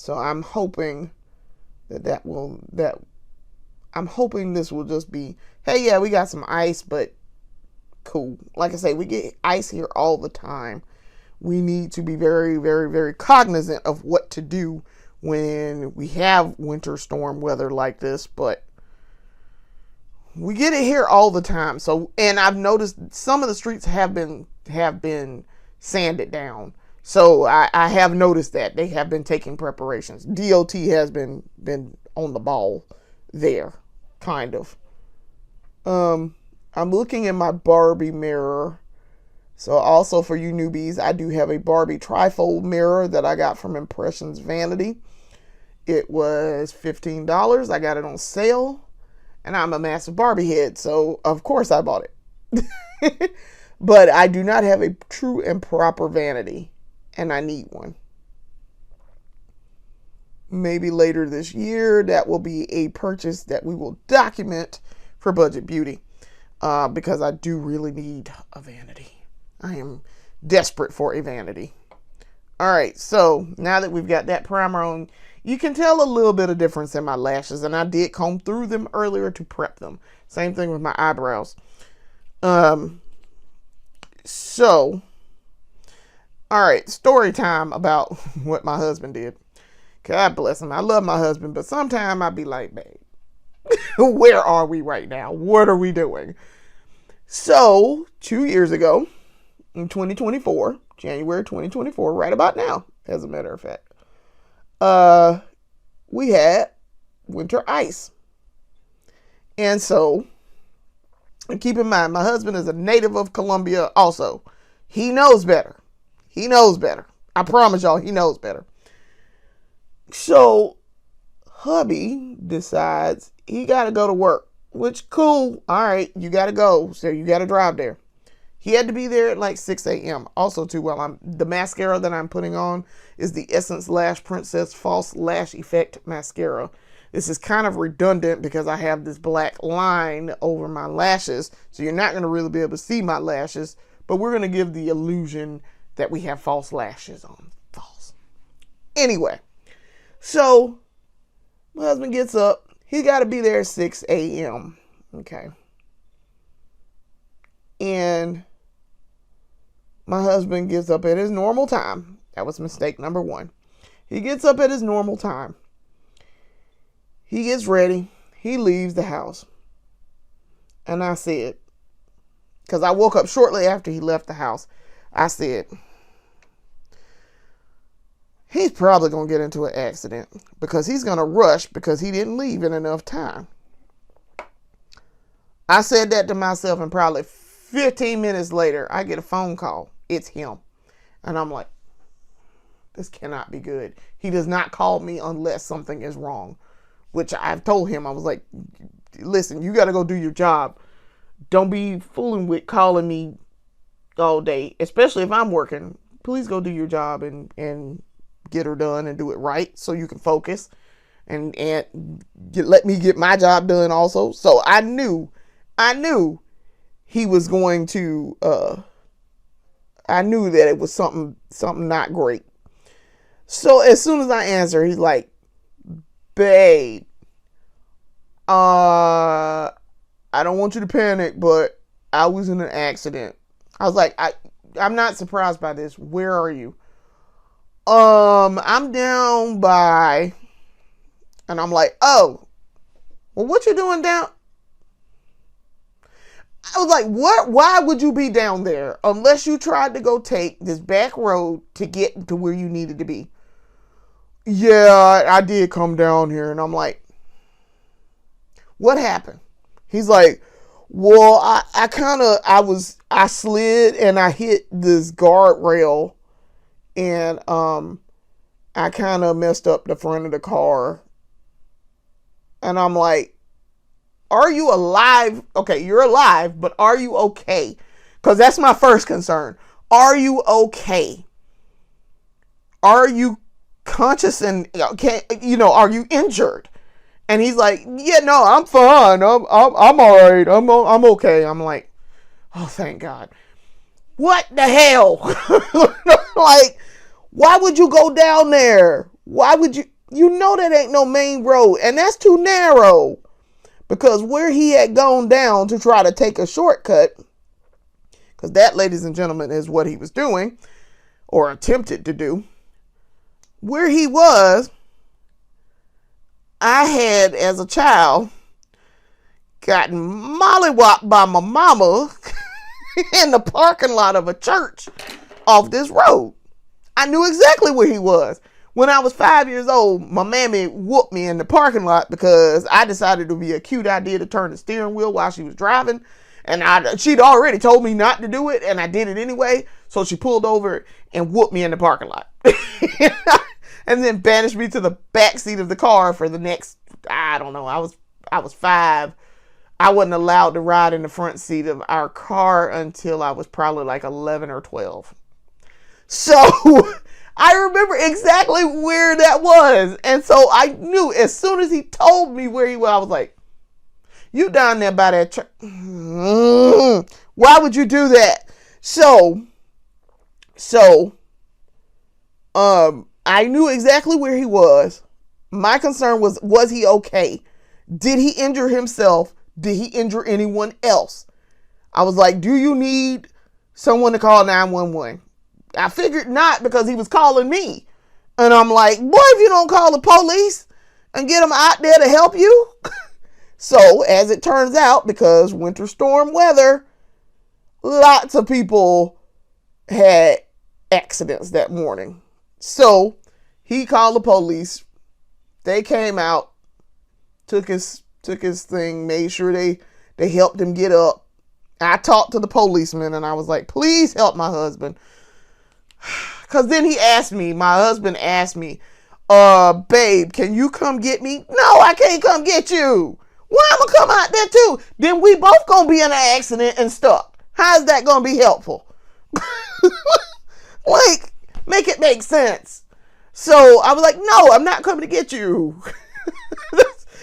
I'm hoping I'm hoping this will just be, hey, yeah, we got some ice, but cool. Like I say, we get ice here all the time. We need to be very, very, very cognizant of what to do when we have winter storm weather like this, but we get it here all the time. So, and I've noticed some of the streets have been sanded down. So I have noticed that they have been taking preparations. DOT has been on the ball there, kind of. I'm looking in my Barbie mirror. So also for you newbies, I do have a Barbie trifold mirror that I got from Impressions Vanity. It was $15. I got it on sale. And I'm a massive Barbie head, so of course I bought it. But I do not have a true and proper vanity, and I need one. Maybe later this year, that will be a purchase that we will document for Budget Beauty, because I do really need a vanity. I am desperate for a vanity. All right, so now that we've got that primer on, you can tell a little bit of difference in my lashes, and I did comb through them earlier to prep them. Same thing with my eyebrows. So, all right, story time about what my husband did. God bless him. I love my husband, but sometimes I be like, babe, where are we right now? What are we doing? So, 2 years ago, in 2024, January 2024, right about now, as a matter of fact, we had winter ice. And so, and keep in mind, my husband is a native of Colombia also. He knows better. He knows better. I promise y'all, he knows better. So, hubby decides he got to go to work, which cool. All right, you got to go. So, you got to drive there. He had to be there at like 6 a.m. Also, too, the mascara that I'm putting on is the Essence Lash Princess False Lash Effect Mascara. This is kind of redundant because I have this black line over my lashes, so you're not going to really be able to see my lashes, but we're going to give the illusion that we have false lashes on. False. Anyway, so my husband gets up. He got to be there at 6 a.m. Okay. And my husband gets up at his normal time. That was mistake number one. He gets up at his normal time. He gets ready. He leaves the house. And I said, because I woke up shortly after he left the house, I said, he's probably going to get into an accident because he's going to rush because he didn't leave in enough time. I said that to myself, and probably 15 minutes later, I get a phone call. It's him. And I'm like, this cannot be good. He does not call me unless something is wrong, which I've told him. I was like, listen, you got to go do your job. Don't be fooling with calling me all day, especially if I'm working. Please go do your job and get her done and do it right so you can focus and let me get my job done also. So I knew he was going to, I knew that it was something not great. So as soon as I answer, he's like, babe, I don't want you to panic, but I was in an accident. I was like, I'm not surprised by this. Where are you? I'm down by, and I'm like, oh, well, what you doing down? I was like, what? Why would you be down there unless you tried to go take this back road to get to where you needed to be? Yeah, I did come down here. And I'm like, what happened? He's like, Well, I slid and I hit this guardrail, and I kind of messed up the front of the car. And I'm like, are you alive? Okay, you're alive, but are you okay? Because that's my first concern. Are you okay? Are you conscious and are you injured? And he's like, yeah, no, I'm fine. I'm all right. I'm okay. I'm like, oh, thank God. What the hell? Like, why would you go down there? Why would you? You know that ain't no main road, and that's too narrow. Because where he had gone down to try to take a shortcut, because that, ladies and gentlemen, is what he was doing, or attempted to do. Where he was, I had, as a child, gotten mollywopped by my mama in the parking lot of a church off this road. I knew exactly where he was. When I was 5 years old, my mammy whooped me in the parking lot because I decided it would be a cute idea to turn the steering wheel while she was driving. And she'd already told me not to do it, and I did it anyway. So she pulled over and whooped me in the parking lot. And then banished me to the back seat of the car for the next, I don't know, I was 5. I wasn't allowed to ride in the front seat of our car until I was probably like 11 or 12. So I remember exactly where that was. And so I knew as soon as he told me where he was, I was like, you down there by that church. Why would you do that? So, I knew exactly where he was. My concern was he okay? Did he injure himself? Did he injure anyone else? I was like, do you need someone to call 911? I figured not, because he was calling me. And I'm like, boy, if you don't call the police and get them out there to help you. So, as it turns out, because winter storm weather, lots of people had accidents that morning. So, he called the police. They came out, took his thing, made sure they helped him get up. I talked to the policeman and I was like, please help my husband. Because then my husband asked me, babe, can you come get me? No, I can't come get you. Why am I come out there too? Then we both gonna be in an accident and stuck. How is that gonna be helpful? Like, make it make sense. So I was like, no, I'm not coming to get you.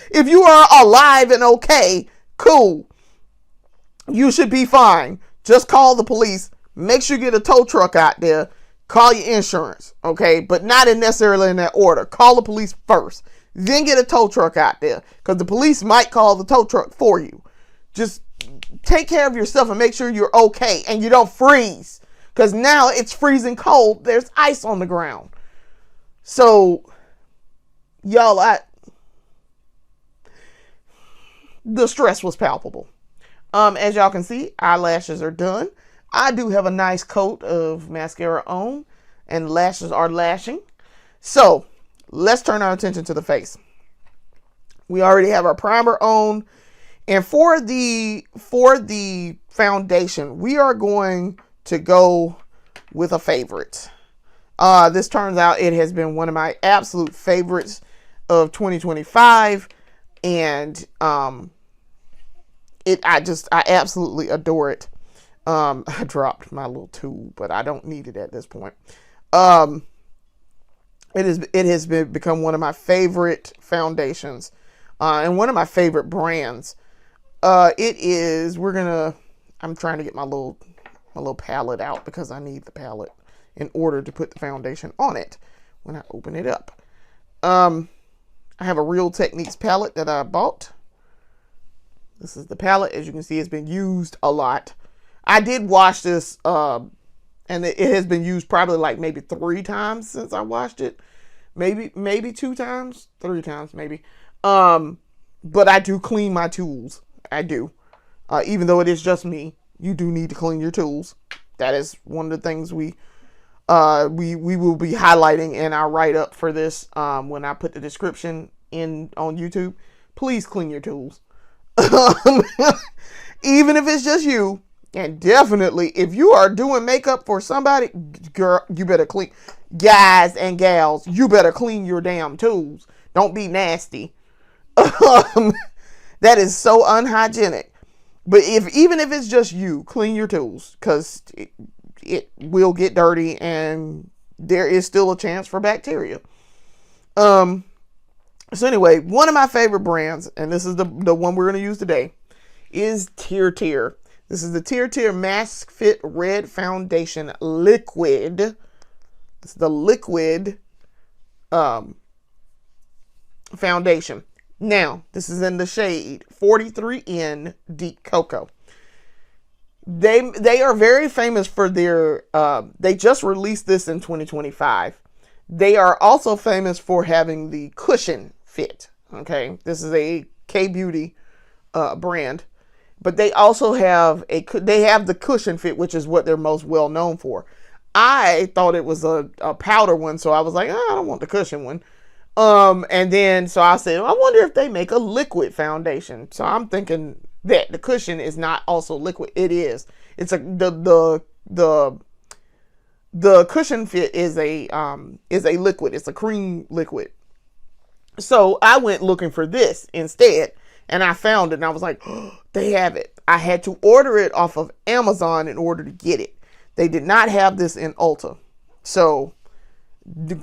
If you are alive and okay, cool. You should be fine. Just call the police. Make sure you get a tow truck out there. Call your insurance, okay? But not necessarily in that order. Call the police first. Then get a tow truck out there, because the police might call the tow truck for you. Just take care of yourself and make sure you're okay and you don't freeze, because now it's freezing cold. There's ice on the ground. So, y'all, the stress was palpable. As y'all can see, eyelashes are done. I do have a nice coat of mascara on, and lashes are lashing. So, let's turn our attention to the face. We already have our primer on. And for the foundation, we are going to go with a favorite. This turns out it has been one of my absolute favorites of 2025. And I absolutely adore it. I dropped my little tool, but I don't need it at this point. It has become one of my favorite foundations, and one of my favorite brands. I'm trying to get my little palette out, because I need the palette in order to put the foundation on it when I open it up. I have a Real Techniques palette that I bought. This is the palette. As you can see, it's been used a lot. I did wash this, and it has been used probably like maybe 3 times since I washed it. Maybe 2 times, 3 times maybe. But I do clean my tools. I do. Even though it is just me, you do need to clean your tools. That is one of the things we will be highlighting in our write-up for this, when I put the description on YouTube. Please clean your tools. Even if it's just you. And definitely, if you are doing makeup for somebody, girl, you better clean. Guys and gals, you better clean your damn tools. Don't be nasty. That is so unhygienic. But even if it's just you, clean your tools, because it will get dirty and there is still a chance for bacteria. So anyway, one of my favorite brands, and this is the one we're going to use today, is Tear. This is the Tear Mask Fit Red Foundation Liquid. It's the liquid foundation. Now, this is in the shade 43N Deep Cocoa. They are very famous for their, they just released this in 2025. They are also famous for having the cushion fit. Okay, this is a K-Beauty brand. But they also have the cushion fit, which is what they're most well known for. I thought it was a powder one, so I was like, oh, I don't want the cushion one. And then so I said, I wonder if they make a liquid foundation. So I'm thinking that the cushion is not also liquid. It is. It's the cushion fit is a liquid. It's a cream liquid. So I went looking for this instead. And I found it and I was like, oh, they have it. I had to order it off of Amazon in order to get it. They did not have this in Ulta. So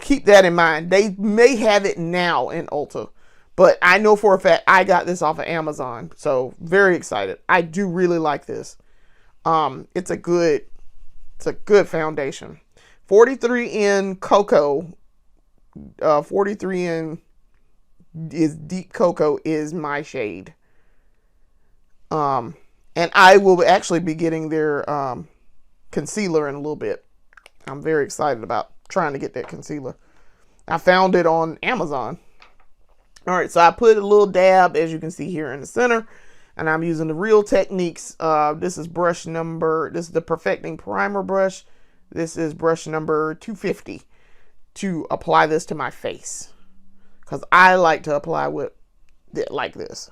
keep that in mind. They may have it now in Ulta. But I know for a fact I got this off of Amazon. So very excited. I do really like this. It's a good foundation. 43N Cocoa. 43N is Deep Cocoa is my shade. And I will actually be getting their concealer in a little bit. I'm very excited about trying to get that concealer. I found it on Amazon. All right, so I put a little dab, as you can see here in the center, and I'm using the Real Techniques. This is the Perfecting Primer brush. This is brush number 250 to apply this to my face. Because I like to apply with it like this.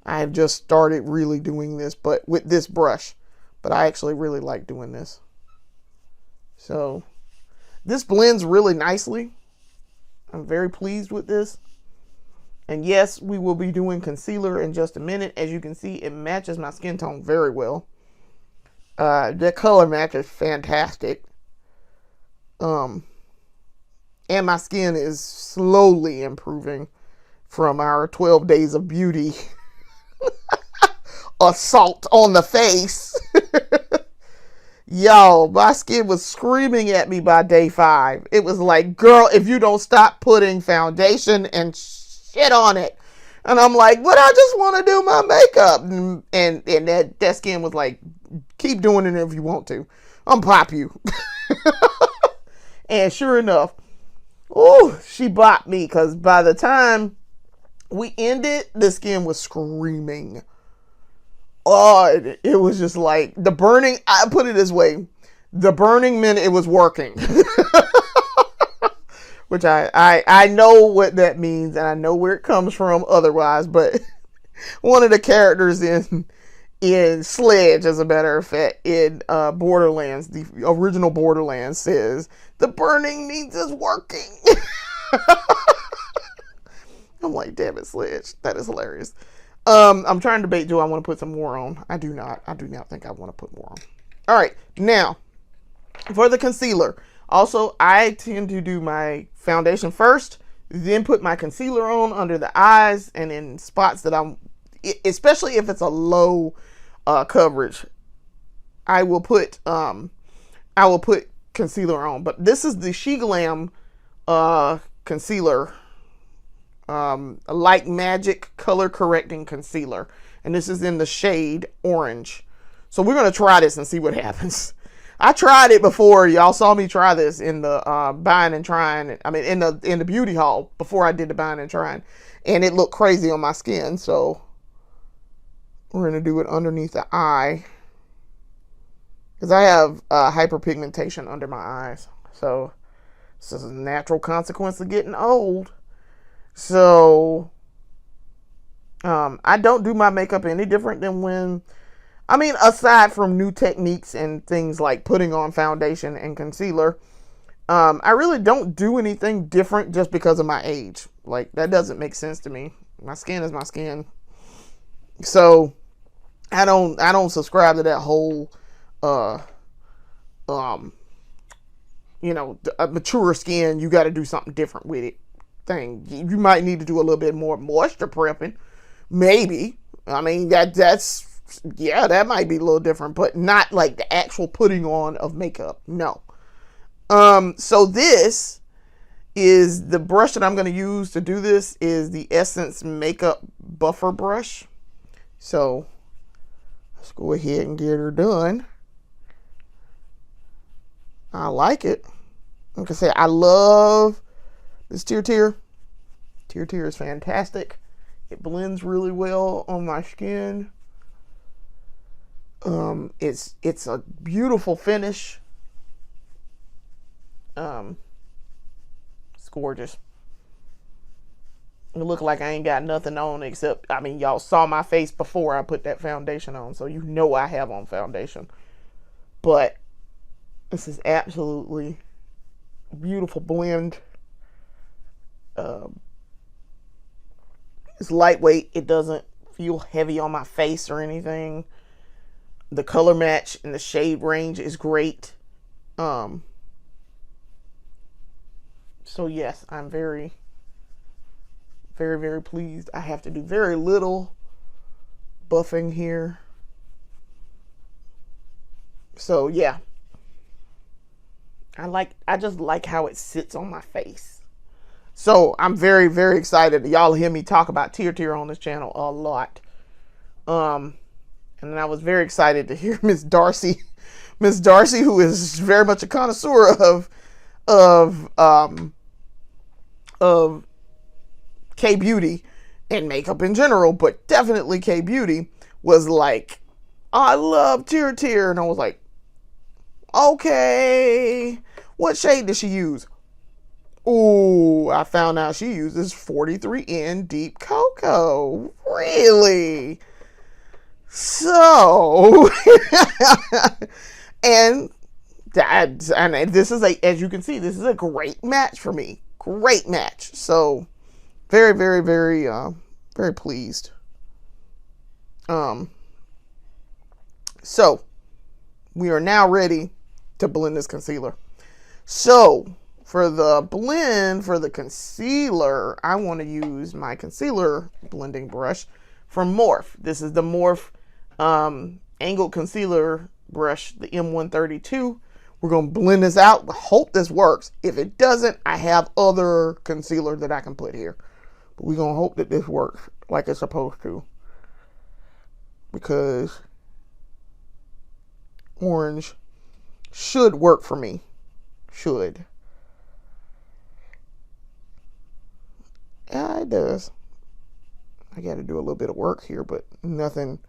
I have just started really doing this, but with this brush. But I actually really like doing this. So, this blends really nicely. I'm very pleased with this. And yes, we will be doing concealer in just a minute. As you can see, it matches my skin tone very well. The color match is fantastic. And my skin is slowly improving from our 12 days of beauty assault on the face. Yo, my skin was screaming at me by day 5. It was like, girl, if you don't stop putting foundation and shit on it. And I'm like, but I just want to do my makeup. And that skin was like, keep doing it if you want to. I'm pop you. And sure enough, oh, she bopped me, because by the time we ended, the skin was screaming. Oh, it was just like the burning. I put it this way: the burning meant it was working, which I know what that means and I know where it comes from. Otherwise, but one of the characters in Sledge, as a matter of fact, in Borderlands, the original Borderlands, says the burning means it's working. I'm like, damn it, Sledge. That is hilarious. I'm trying to debate, do I want to put some more on? I do not think I want to put more on. All right, now for the concealer. Also, I tend to do my foundation first, then put my concealer on under the eyes and in spots that especially if it's a low coverage, I will put concealer on. But this is the She Glam concealer. Light Magic color correcting concealer, and this is in the shade orange. So we're gonna try this and see what happens. I tried it before. Y'all saw me try this in the buying and trying. I mean, in the beauty haul before I did the buying and trying, and it looked crazy on my skin. So we're gonna do it underneath the eye, because I have hyperpigmentation under my eyes. So this is a natural consequence of getting old. So I don't do my makeup any different than when, I mean, aside from new techniques and things like putting on foundation and concealer, I really don't do anything different just because of my age. Like, that doesn't make sense to me. My skin is my skin. So I don't subscribe to that whole a mature skin, you got to do something different with it thing. You might need to do a little bit more moisture prepping, maybe. I mean, that's that might be a little different, but not like the actual putting on of makeup. No. So this is the brush that I'm going to use to do this is the Essence Makeup Buffer Brush. So let's go ahead and get her done. I like it. Like I said, I love this Tear. Tear is fantastic. It blends really well on my skin. It's a beautiful finish. It's gorgeous. It look like I ain't got nothing on except, I mean, y'all saw my face before I put that foundation on, so you know I have on foundation. But this is absolutely beautiful blend. It's lightweight. It doesn't feel heavy on my face or anything. The color match and the shade range is great. So yes, I'm very, very, very pleased. I have to do very little buffing here. So yeah. I just like how it sits on my face. So I'm very, very excited. Y'all hear me talk about Tear on this channel a lot. And I was very excited to hear Miss Darcy, who is very much a connoisseur of K-beauty and makeup in general, but definitely K-beauty, was like, oh, I love Tear. And I was like, okay, what shade does she use? Oh, I found out she uses 43N Deep Cocoa. Really? So, and this is as you can see, this is a great match for me. Great match. So, very, very, very, very pleased. So, we are now ready to blend this concealer. So, for the blend, for the concealer, I want to use my concealer blending brush from Morphe. This is the Morphe angled concealer brush, the M132. We're going to blend this out. Hope this works. If it doesn't, I have other concealer that I can put here. But we're going to hope that this works like it's supposed to. Because orange should work for me. Should. Yeah, it does. I got to do a little bit of work here, but nothing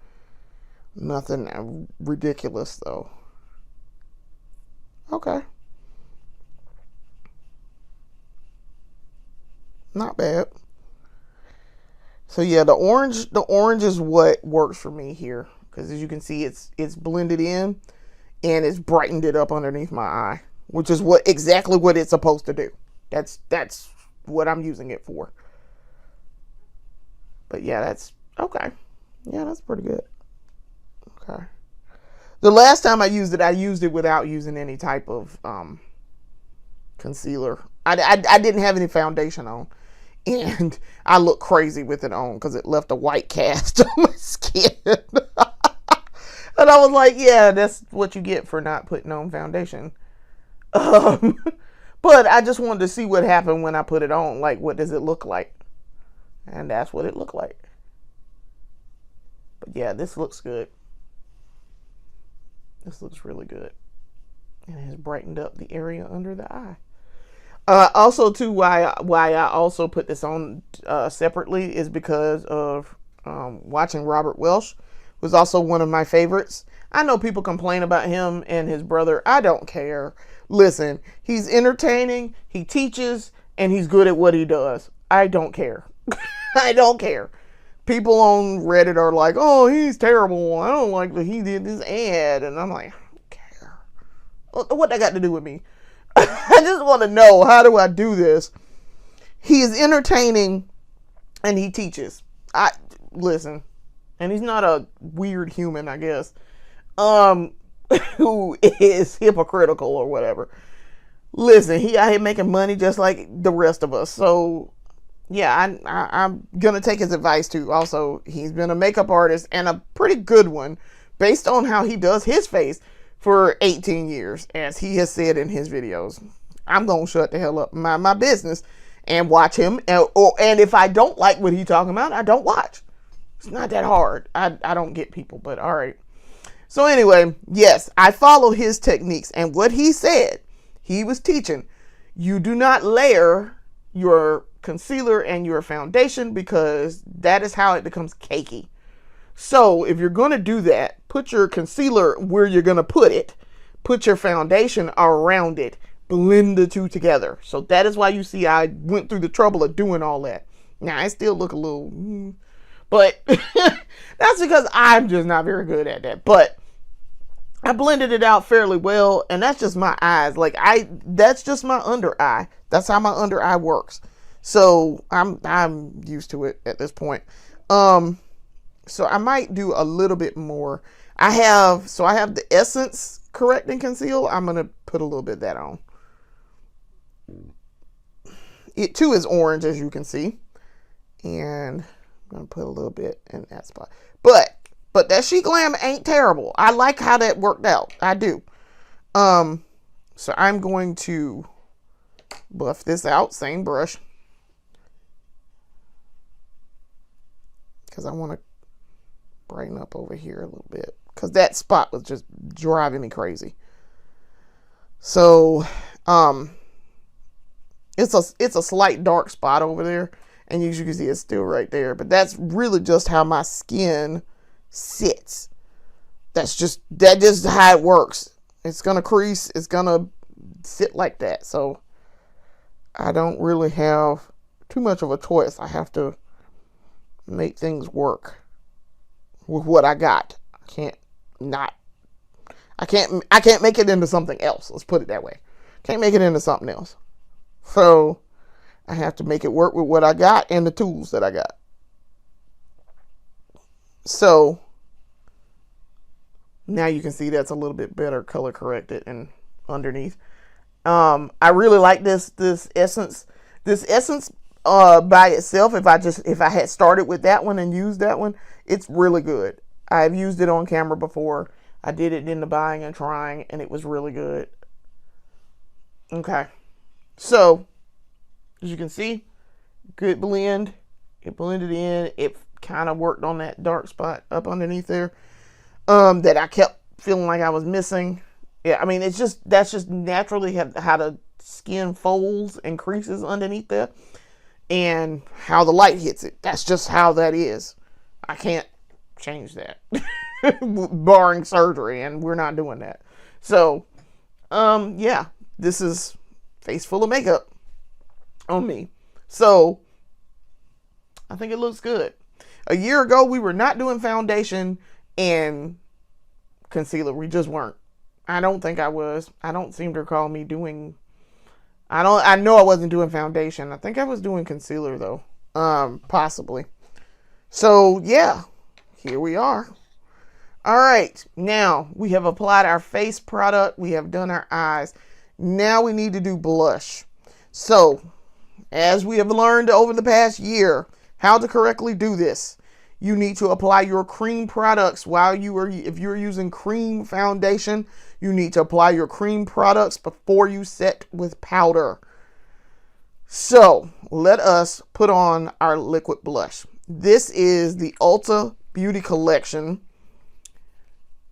ridiculous though. Okay. Not bad. So yeah, the orange is what works for me here, because as you can see, it's blended in and it's brightened it up underneath my eye, which is exactly what it's supposed to do. That's what I'm using it for. But yeah, that's okay. Yeah, that's pretty good. Okay. The last time I used it without using any type of concealer. I didn't have any foundation on, and I looked crazy with it on because it left a white cast on my skin. And I was like, yeah, that's what you get for not putting on foundation. But I just wanted to see what happened when I put it on. Like, what does it look like? And that's what it looked like. But yeah, this looks good. This looks really good. And it has brightened up the area under the eye. Also, too, why I also put this on separately is because of watching Robert Welsh, who's also one of my favorites. I know people complain about him and his brother. I don't care. Listen, he's entertaining, he teaches, and he's good at what he does. I don't care. I don't care. people on Reddit are like, oh, he's terrible. I don't like that he did this ad. And I'm like, I don't care. What that got to do with me? I just want to know, how do I do this? He is entertaining and he teaches. Listen, and he's not a weird human, I guess, who is hypocritical or whatever. Listen, he out here making money just like the rest of us. So yeah, I'm gonna take his advice too. Also, he's been a makeup artist and a pretty good one based on how he does his face for 18 years, as he has said in his videos. I'm gonna shut the hell up, mind my business, and watch him. And if I don't like what he's talking about, I don't watch. It's not that hard. I don't get people, but all right. So anyway, yes, I follow his techniques, and what he said, he was teaching, you do not layer your concealer and your foundation, because that is how it becomes cakey. So if you're going to do that, put your concealer where you're going to put it, put your foundation around it, blend the two together. So that is why you see I went through the trouble of doing all that. Now I still look a little, but that's because I'm just not very good at that. But I blended it out fairly well, and that's just my eyes. Like that's just my under eye. That's how my under eye works. So I'm used to it at this point. So I might do a little bit more. I have the Essence Correct and Conceal. I'm gonna put a little bit of that on. It too is orange, as you can see, and I'm gonna put a little bit in that spot. But that She Glam ain't terrible. I like how that worked out. I do. So I'm going to buff this out, same brush, because I want to brighten up over here a little bit, because that spot was just driving me crazy. So it's a slight dark spot over there, and as you can see, it's still right there, but that's really just how my skin sits. That's just how it works. It's gonna crease, it's gonna sit like that. So I don't really have too much of a choice. I have to make things work with what I got. I can't make it into something else. Let's put it that way. Can't make it into something else. So I have to make it work with what I got and the tools that I got. So now you can see that's a little bit better color corrected and underneath. I really like this essence. This essence by itself, if I had started with that one and used that one, it's really good. I've used it on camera before. I did it in the buying and trying, and it was really good. Okay. So, as you can see, good blend. It blended in. It kind of worked on that dark spot up underneath there that I kept feeling like I was missing. Yeah, I mean, that's just naturally how the skin folds and creases underneath there, and how the light hits it. That's just how that is. I can't change that, barring surgery, and we're not doing that. So, yeah, this is face full of makeup on me. So, I think it looks good. A year ago, we were not doing foundation and concealer. We just weren't. I don't think I was. I don't seem to recall me doing... I know I wasn't doing foundation. I think I was doing concealer, though. Possibly. So, yeah. Here we are. All right. Now, we have applied our face product. We have done our eyes. Now we need to do blush. So, as we have learned over the past year, how to correctly do this. You need to apply your cream products if you're using cream foundation, you need to apply your cream products before you set with powder. So let us put on our liquid blush. This is the Ulta Beauty Collection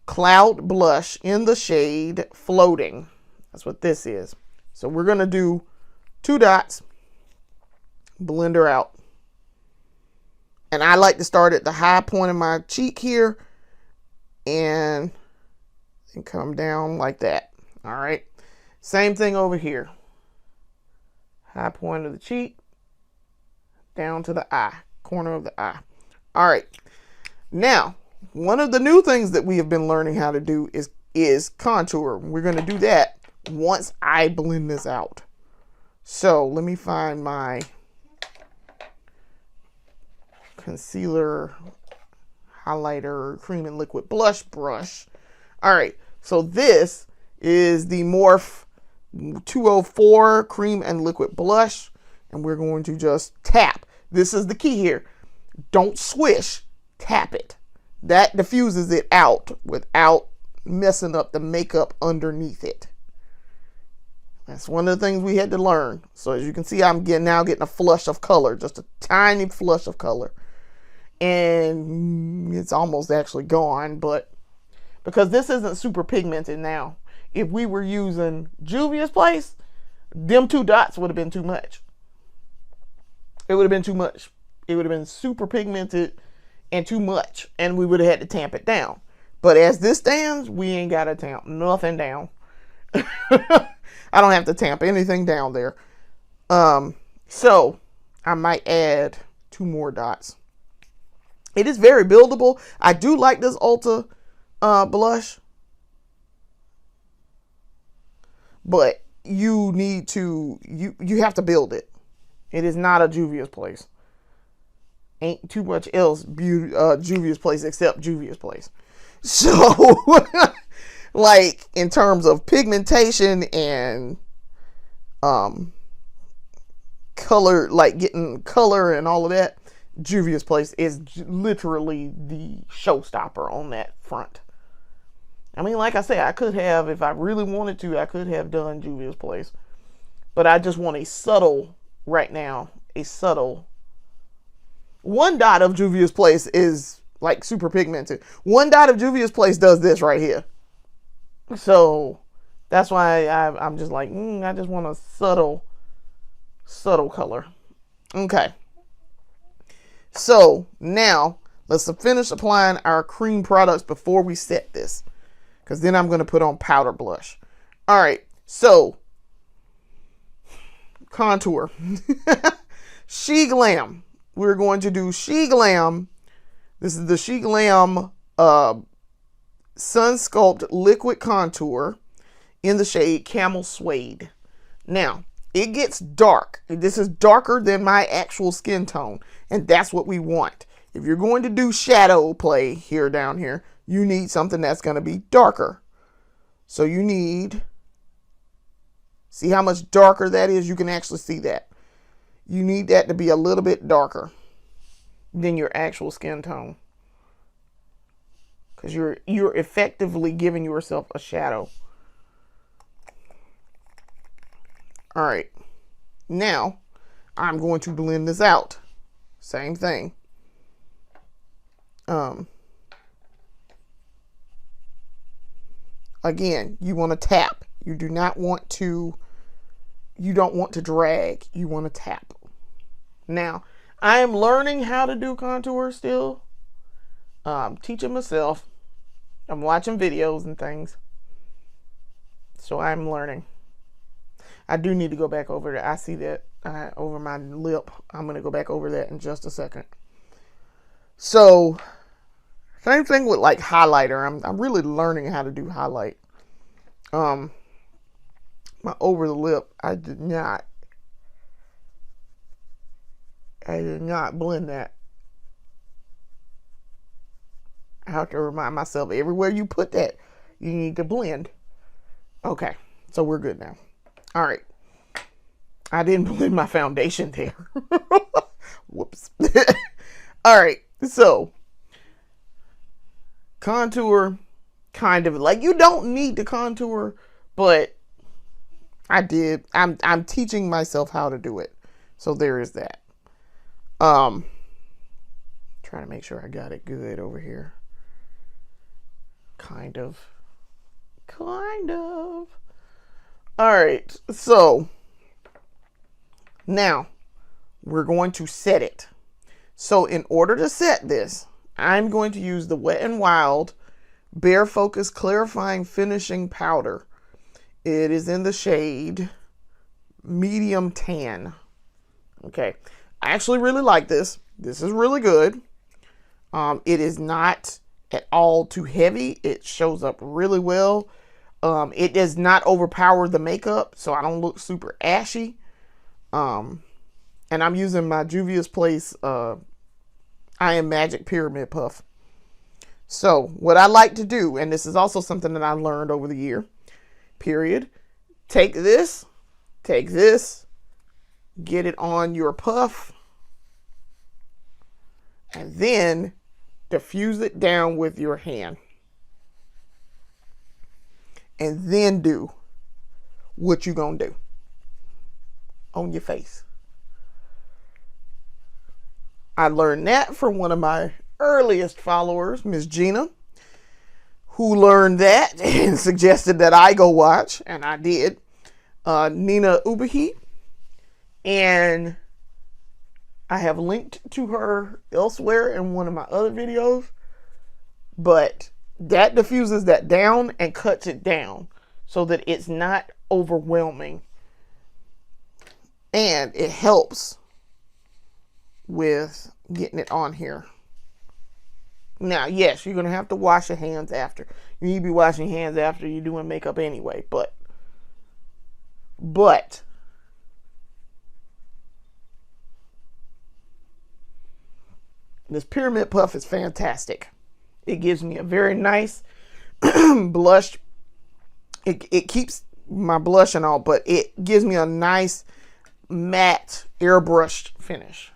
Cloud Blush in the shade Floating. That's what this is. So we're going to do 2 dots, blend her out. And I like to start at the high point of my cheek here and come down like that. All right. Same thing over here. High point of the cheek, down to the eye, corner of the eye. All right. Now, one of the new things that we have been learning how to do is contour. We're going to do that once I blend this out. So let me find my concealer, highlighter, cream and liquid blush brush. All right. So this is the Morphe 204 cream and liquid blush. And we're going to just tap. This is the key here. Don't swish. Tap it. That diffuses it out without messing up the makeup underneath it. That's one of the things we had to learn. So as you can see, I'm now getting a flush of color, just a tiny flush of color. And it's almost actually gone, but because this isn't super pigmented now. If we were using Juvia's Place, them 2 dots would have been too much. It would have been too much. It would have been super pigmented and too much, and we would have had to tamp it down. But as this stands, we ain't got to tamp nothing down. I don't have to tamp anything down there. So I might add 2 more dots. It is very buildable. I do like this Ulta blush, but you need to, you have to build it. It is not a Juvia's Place. Ain't too much else Juvia's Place except Juvia's Place. So, like, in terms of pigmentation and color, like getting color and all of that, Juvia's Place is literally the showstopper on that front. I mean, like I said, I could have, if I really wanted to, I could have done Juvia's Place. But I just want a subtle, right now, a subtle. 1 dot of Juvia's Place is like super pigmented. 1 dot of Juvia's Place does this right here. So that's why I'm just like, I just want a subtle color. Okay. So now let's finish applying our cream products before we set this, because then I'm going to put on powder blush. All right. So contour. She Glam. We're going to do She Glam. This is the She Glam Sun Sculpt Liquid Contour in the shade Camel Suede. Now, it gets dark. This is darker than my actual skin tone, and that's what we want. If you're going to do shadow play here, down here, you need something that's going to be darker. So you need, see how much darker that is? You can actually see that. You need that to be a little bit darker than your actual skin tone, because you're effectively giving yourself a shadow. All right, now I'm going to blend this out. Same thing. Again, you want to tap. You do not want to, you don't want to drag. You want to tap. Now, I am learning how to do contour still. Teaching myself. I'm watching videos and things. So I'm learning. I do need to go back over that. I see that over my lip. I'm going to go back over that in just a second. So, same thing with like highlighter. I'm really learning how to do highlight. My over the lip, I did not blend that. I have to remind myself, everywhere you put that, you need to blend. Okay, so we're good now. All right. I didn't blend my foundation there. Whoops. All right, so contour, kind of like, you don't need to contour, but I did. I'm teaching myself how to do it. So there is that. Trying to make sure I got it good over here. Kind of. All right. So now we're going to set it. So in order to set this, I'm going to use the Wet n Wild Bare Focus Clarifying Finishing Powder. It is in the shade Medium Tan. Okay. I actually really like this. This is really good. It is not at all too heavy. It shows up really well. It does not overpower the makeup, so I don't look super ashy. And I'm using my Juvia's Place I Am Magic Pyramid Puff. So what I like to do, and this is also something that I learned over the year, take this, get it on your puff, and then diffuse it down with your hand. And then do what you're going to do on your face. I learned that from one of my earliest followers, Miss Gina, who learned that and suggested that I go watch, and I did. Nina Ubahi, and I have linked to her elsewhere in one of my other videos, but that diffuses that down and cuts it down so that it's not overwhelming, and it helps with getting it on here. Now, yes, you're going to have to wash your hands after. You need to be washing your hands after you're doing makeup anyway, but this pyramid puff is fantastic. It gives me a very nice blush. It keeps my blush and all, but it gives me a nice matte airbrushed finish.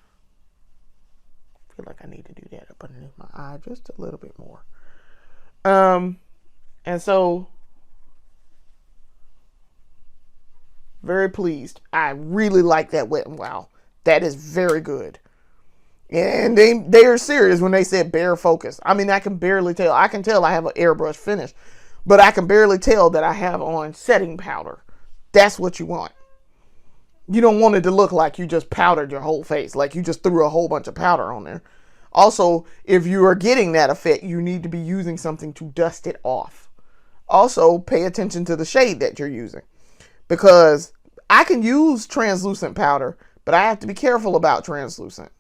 I feel like I need to do that up underneath my eye just a little bit more. And so, very pleased. I really like that Wet n Wild. That is very good. And they are serious when they said bare focus. I mean, I can barely tell. I can tell I have an airbrush finish, but I can barely tell that I have on setting powder. That's what you want. You don't want it to look like you just powdered your whole face, like you just threw a whole bunch of powder on there. Also, if you are getting that effect, you need to be using something to dust it off. Also, pay attention to the shade that you're using, because I can use translucent powder, but I have to be careful about translucent.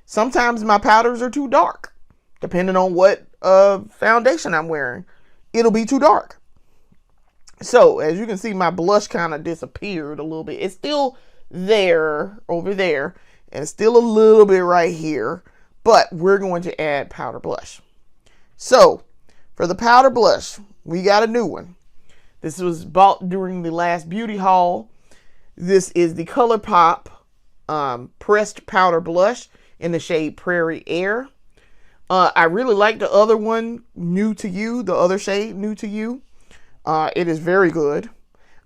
Sometimes my powders are too dark, depending on what foundation I'm wearing. It'll be too dark. So as you can see, my blush kind of disappeared a little bit. It's still there, over there, and it's still a little bit right here, but we're going to add powder blush. So for the powder blush, we got a new one. This was bought during the last beauty haul. This is the ColourPop pressed powder blush in the shade Prairie Air. I really like the other one, New to You, the other shade, New to You. It is very good.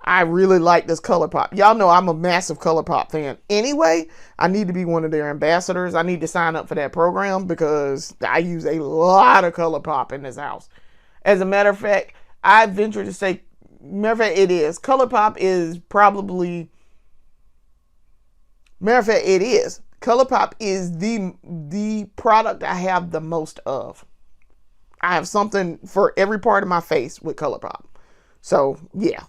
I really like this ColourPop. Y'all know I'm a massive ColourPop fan. Anyway, I need to be one of their ambassadors. I need to sign up for that program because I use a lot of ColourPop in this house. As a matter of fact, I venture to say, it is. ColourPop is probably, it is. ColourPop is the product I have the most of. I have something for every part of my face with ColourPop. So, yeah.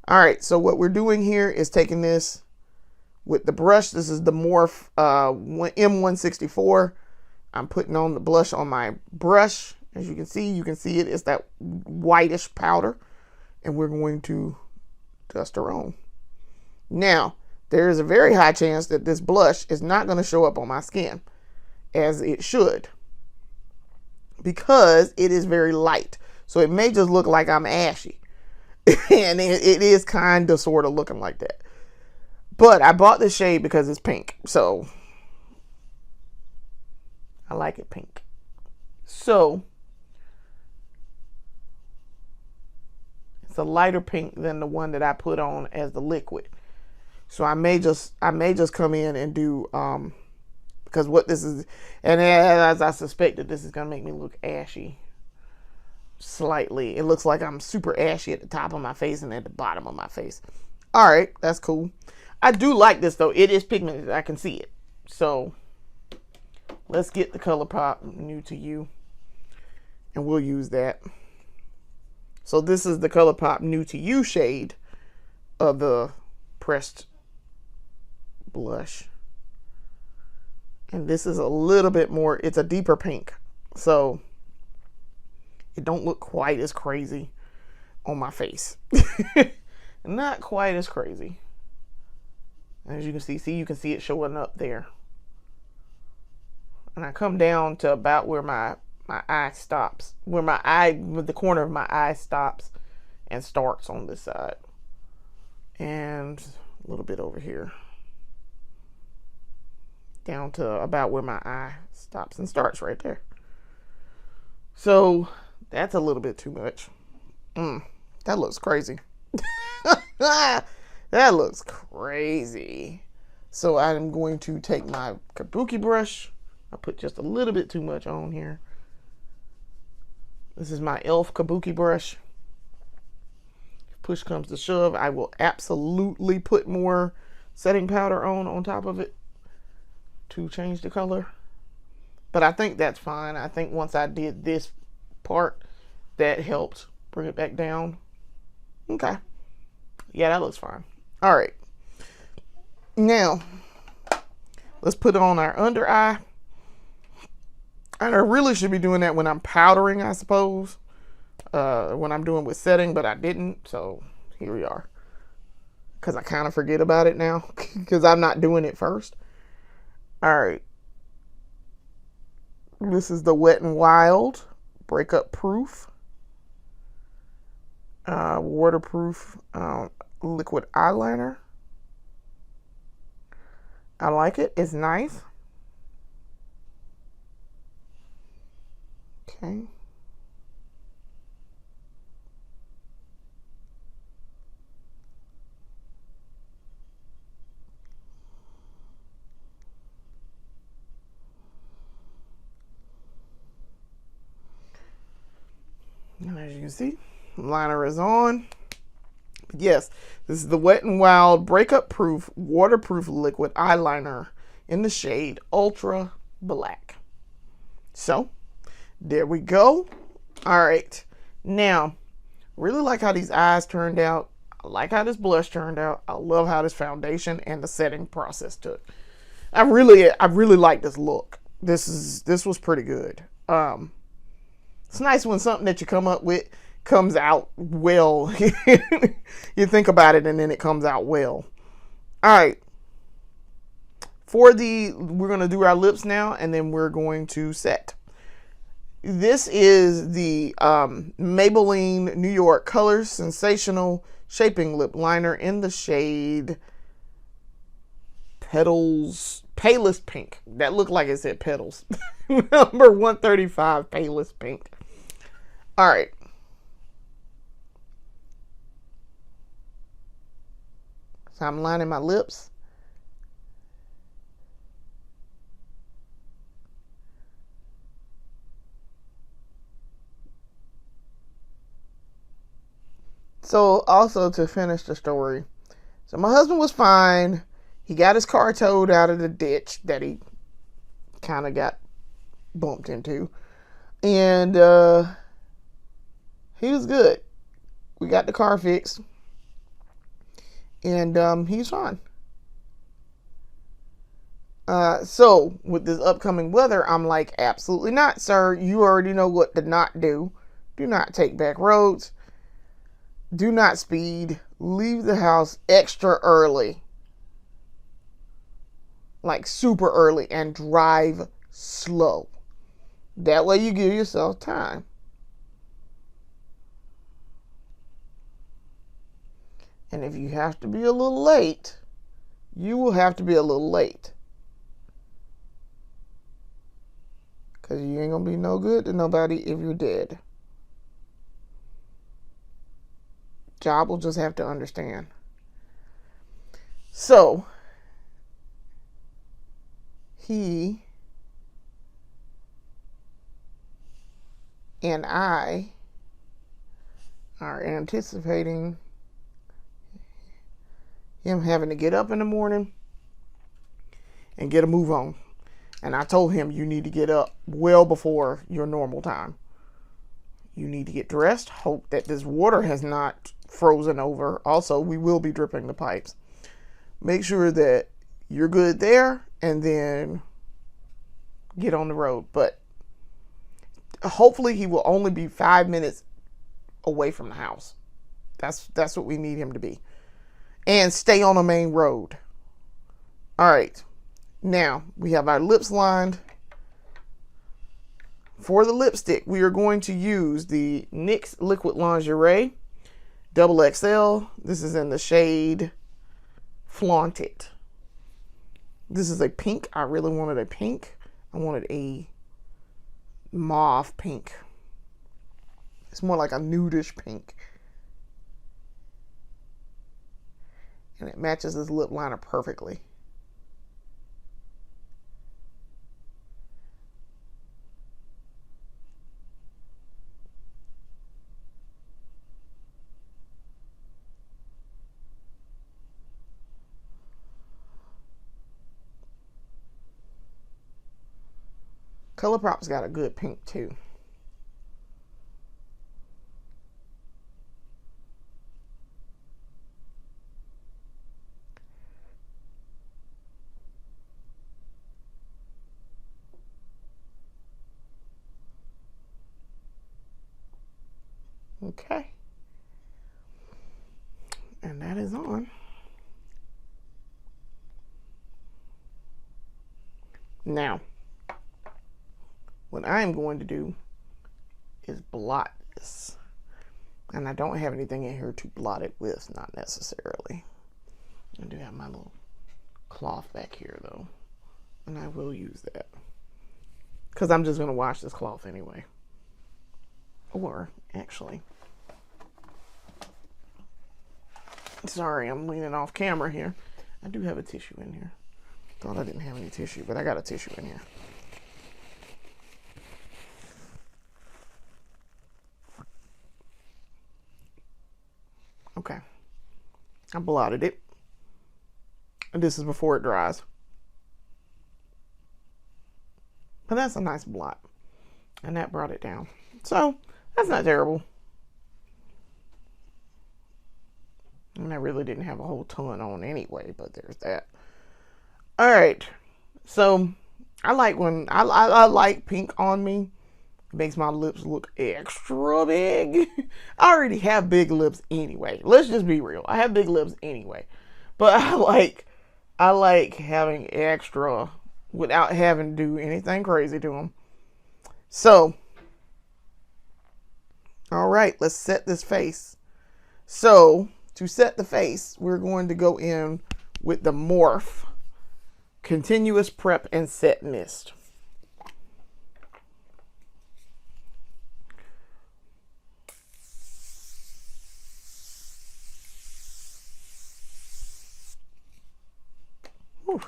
All right, so what we're doing here is taking this with the brush. This is the Morph M164. I'm putting on the blush on my brush. As you can see it. It's that whitish powder. And we're going to dust her on. Now, there is a very high chance that this blush is not going to show up on my skin, as it should, because it is very light. So it may just look like I'm ashy. And it is kind of sort of looking like that. But I bought this shade because it's pink. So I like it pink. So it's a lighter pink than the one that I put on as the liquid. So I may just come in and do because what this is, and as I suspected, this is gonna make me look ashy slightly. It looks like I'm super ashy at the top of my face and at the bottom of my face. All right, that's cool. I do like this though. It is pigmented. I can see it. So let's get the ColourPop New to You, and we'll use that. So this is the ColourPop New to You shade of the pressed blush. And this is a little bit more, it's a deeper pink. So it don't look quite as crazy on my face. Not quite as crazy. As you can see, you can see it showing up there. And I come down to about where my eye stops, where the corner of my eye stops and starts on this side. And a little bit over here. Down to about where my eye stops and starts right there. So that's a little bit too much. That looks crazy. That looks crazy. So I'm going to take my kabuki brush. I put just a little bit too much on here. This is my e.l.f. kabuki brush. If push comes to shove, I will absolutely put more setting powder on top of it to change the color. But I think that's fine. I think once I did this part, that helped bring it back down. Okay. Yeah, that looks fine. All right. Now, let's put on our under eye. And I really should be doing that when I'm powdering, I suppose. When I'm doing with setting, but I didn't. So here we are. Because I kind of forget about it now. Because I'm not doing it first. All right. This is the Wet n Wild Breakup Proof. Waterproof liquid eyeliner. I like it. It's nice. Okay. And as you can see, liner is on. Yes, this is the Wet n Wild Breakup Proof Waterproof Liquid Eyeliner in the shade Ultra Black. So, there we go. All right. Now, really like how these eyes turned out. I like how this blush turned out. I love how this foundation and the setting process took. I really like this look. This was pretty good. It's nice when something that you come up with comes out well. You think about it and then it comes out well. All right. We're going to do our lips now, and then we're going to set. This is the Maybelline New York Colors Sensational Shaping Lip Liner in the shade Petals, Palest Pink. That looked like it said Petals. Number 135, Palest Pink. All right. So I'm lining my lips. So also to finish the story, so my husband was fine. He got his car towed out of the ditch that he kind of got bumped into. And he was good. We got the car fixed. And he's fine. So with this upcoming weather, I'm like, absolutely not, sir. You already know what to not do. Do not take back roads. Do not speed. Leave the house extra early. Like super early, and drive slow. That way you give yourself time. And if you have to be a little late, you will have to be a little late. Because you ain't going to be no good to nobody if you're dead. Job will just have to understand. So, he and I are anticipating him having to get up in the morning and get a move on. And I told him, you need to get up well before your normal time. You need to get dressed. Hope that this water has not frozen over. Also, we will be dripping the pipes. Make sure that you're good there, and then get on the road. But hopefully he will only be 5 minutes away from the house. That's what we need him to be. And stay on the main road. All right. Now, we have our lips lined. For the lipstick, we are going to use the NYX Liquid Lingerie Double XL. This is in the shade Flaunt It. This is a pink. I really wanted a pink. I wanted a mauve pink. It's more like a nudish pink. And it matches this lip liner perfectly. ColourPop's got a good pink too. Okay. And that is on. Now, what I am going to do is blot this. And I don't have anything in here to blot it with, not necessarily. I do have my little cloth back here though. And I will use that. Because I'm just going to wash this cloth anyway. Or, actually, sorry, I'm leaning off camera here. I do have a tissue in here. Thought I didn't have any tissue, but I got a tissue in here. Okay. I blotted it. And this is before it dries. But that's a nice blot. And that brought it down. So, that's not terrible. And I really didn't have a whole ton on anyway, but there's that. All right. So, I like when I like pink on me. It makes my lips look extra big. I already have big lips anyway. Let's just be real. I have big lips anyway. But I like having extra without having to do anything crazy to them. So, all right, let's set this face. So, to set the face, we're going to go in with the Morphe Continuous Prep and Set Mist. Whew.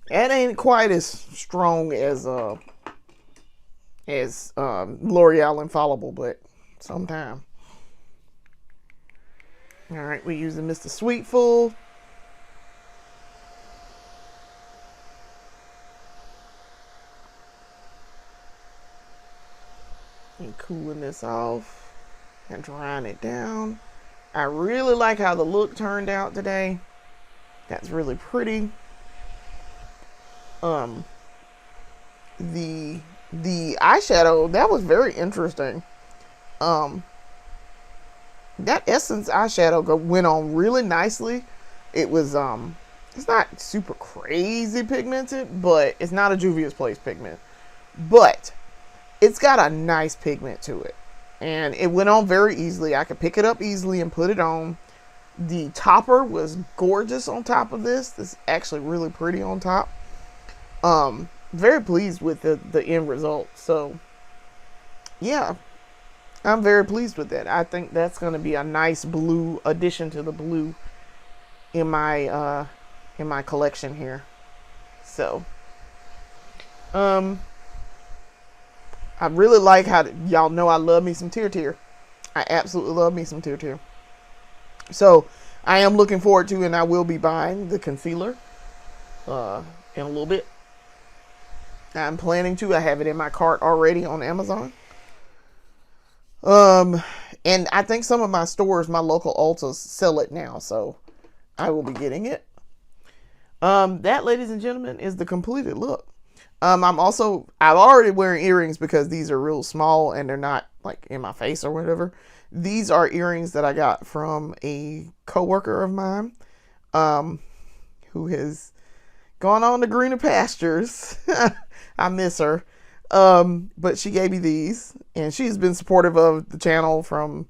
That ain't quite as strong as L'Oreal Infallible, but sometime. All right, we're using Mr. Sweetful. And cooling this off and drying it down. I really like how the look turned out today. That's really pretty. The eyeshadow, that was very interesting. That Essence eyeshadow went on really nicely. It was it's not super crazy pigmented, but it's not a Juvia's Place pigment. But it's got a nice pigment to it. And it went on very easily. I could pick it up easily and put it on. The topper was gorgeous on top of this. This is actually really pretty on top. Very pleased with the end result. So, yeah. I'm very pleased with that. I think that's going to be a nice blue addition to the blue in my collection here. So, I really like how y'all know I love me some Tear. I absolutely love me some Tear. So, I am looking forward to, and I will be buying the concealer in a little bit. I'm planning to. I have it in my cart already on Amazon. And I think some of my stores, my local Ultas, sell it now, so I will be getting it. That, ladies and gentlemen, is the completed look. I've already wearing earrings because these are real small and they're not like in my face or whatever. These are earrings that I got from a coworker of mine, um, who has gone on to greener pastures. I miss her. But she gave me these, and she's been supportive of the channel from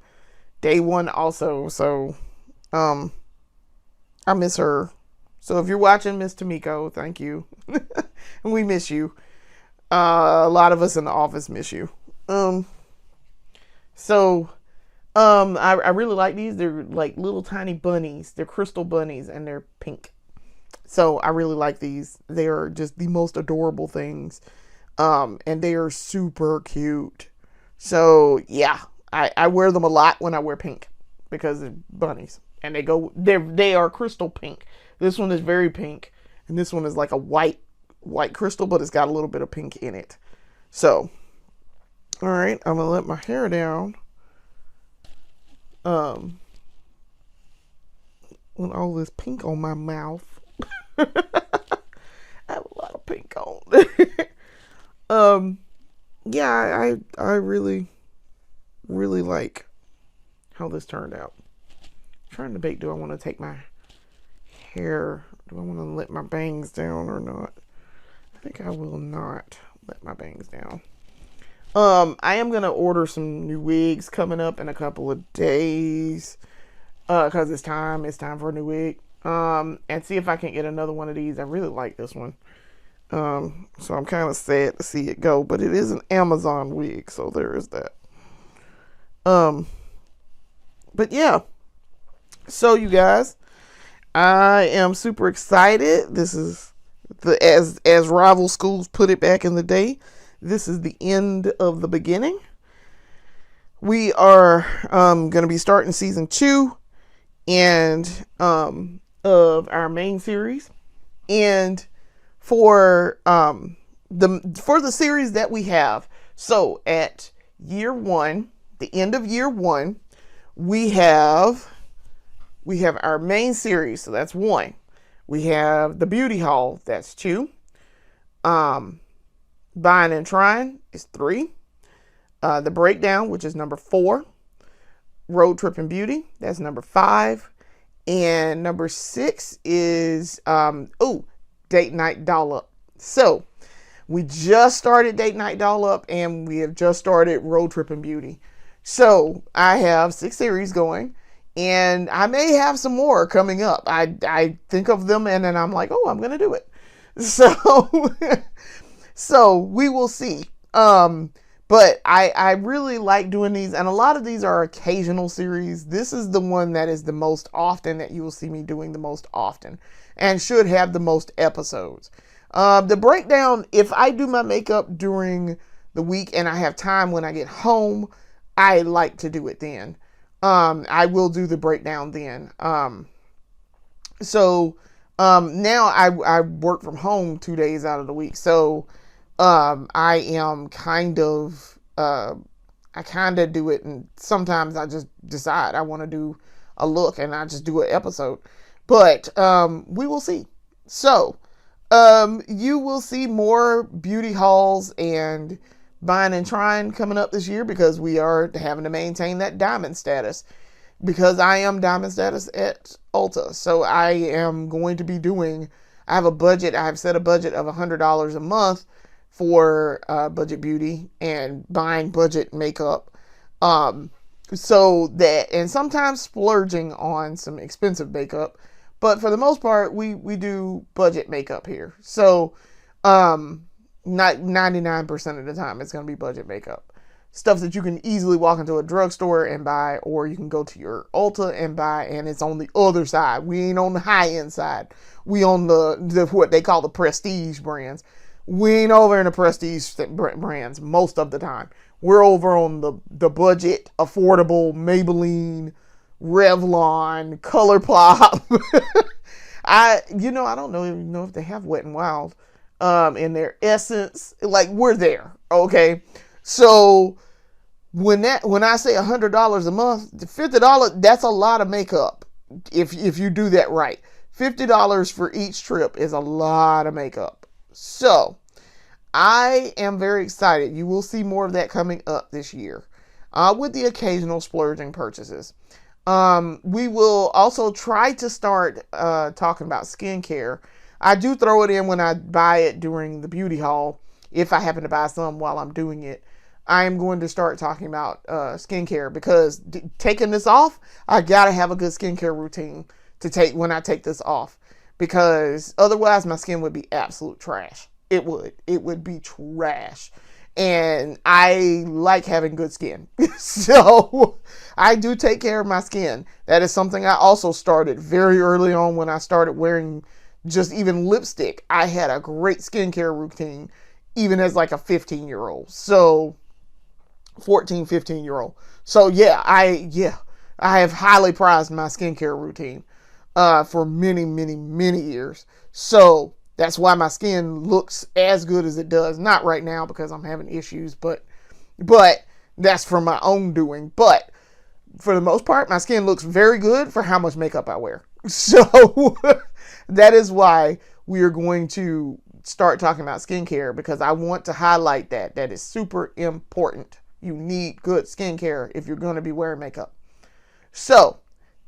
day one also. So, I miss her. So if you're watching, Miss Tamiko, thank you. We miss you. A lot of us in the office miss you. I really like these. They're like little tiny bunnies. They're crystal bunnies and they're pink. So I really like these. They are just the most adorable things. And they are super cute. So yeah, I wear them a lot when I wear pink because they're bunnies and they are crystal pink. This one is very pink and this one is like a white crystal, but it's got a little bit of pink in it. So, all right, I'm gonna let my hair down. With all this pink on my mouth. I have a lot of pink on. Yeah, I really like how this turned out. I'm trying to debate, do I want to take my hair, do I want to let my bangs down or not? I think I will not let my bangs down. I am going to order some new wigs coming up in a couple of days. Cause it's time for a new wig. And see if I can get another one of these. I really like this one. So I'm kind of sad to see it go, but it is an Amazon wig, so there is that. But yeah. So you guys, I am super excited. This is as rival schools put it back in the day. This is the end of the beginning. We are going to be starting season 2 and of our main series. And for the series that we have, so at year 1, the end of year 1, we have our main series, so that's 1. We have the beauty haul, that's 2. Buying and trying is 3. The breakdown, which is number 4. Road trip and beauty, that's number 5. And number 6 is date night doll up. So we just started date night doll up and we have just started road trip and beauty. So I have 6 series going and I may have some more coming up. I think of them and then I'm like, oh, I'm gonna do it. So we will see. But I really like doing these, and a lot of these are occasional series. This is the one that is the most often, that you will see me doing the most often, and should have the most episodes. The breakdown, if I do my makeup during the week and I have time when I get home, I like to do it then. I will do the breakdown then. Now I work from home 2 days out of the week, so I am I kind of do it, and sometimes I just decide I want to do a look and I just do an episode, but we will see. So you will see more beauty hauls and buying and trying coming up this year, because we are having to maintain that diamond status, because I am diamond status at Ulta. So I am going to be doing, I have set a budget of $100 a month for budget beauty and buying budget makeup. So that, and sometimes splurging on some expensive makeup, but for the most part, we do budget makeup here. So, not 99% of the time, it's going to be budget makeup. Stuff that you can easily walk into a drugstore and buy, or you can go to your Ulta and buy, and it's on the other side. We ain't on the high end side. We on the what they call the prestige brands. We ain't over in the prestige brands most of the time. We're over on the budget, affordable Maybelline, Revlon, ColourPop. I don't even know if they have Wet n Wild in their Essence. Like, we're there, okay? So when I say $100 a month, $50, that's a lot of makeup if you do that right. $50 for each trip is a lot of makeup. So I am very excited. You will see more of that coming up this year, with the occasional splurging purchases. We will also try to start talking about skincare. I do throw it in when I buy it during the beauty haul, if I happen to buy some while I'm doing it. I am going to start talking about skincare because taking this off, I gotta have a good skincare routine to take when I take this off, because otherwise my skin would be absolute trash. It would be trash. And I like having good skin. So I do take care of my skin. That is something I also started very early on when I started wearing just even lipstick. I had a great skincare routine, even as like a 15-year-old. So 14, 15-year-old. So I have highly prized my skincare routine for many, many, many years. So that's why my skin looks as good as it does. Not right now because I'm having issues, but that's from my own doing. But for the most part, my skin looks very good for how much makeup I wear. So that is why we are going to start talking about skincare, because I want to highlight that. That is super important. You need good skincare if you're going to be wearing makeup. So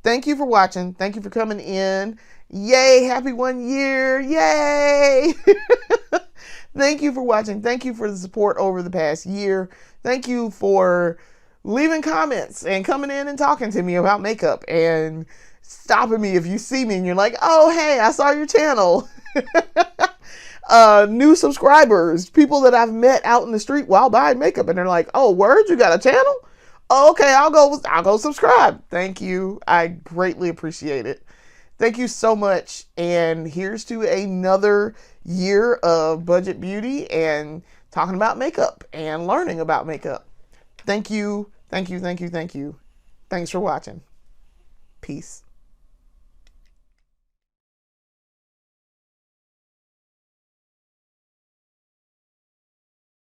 thank you for watching. Thank you for coming in. Yay, happy 1 year. Yay. Thank you for watching. Thank you for the support over the past year. Thank you for leaving comments and coming in and talking to me about makeup and stopping me if you see me and you're like, oh, hey, I saw your channel. New subscribers, people that I've met out in the street while buying makeup, and they're like, oh, word, you got a channel? Oh, okay, I'll go subscribe. Thank you. I greatly appreciate it. Thank you so much. And here's to another year of budget beauty and talking about makeup and learning about makeup. Thank you. Thank you. Thank you. Thank you. Thanks for watching. Peace.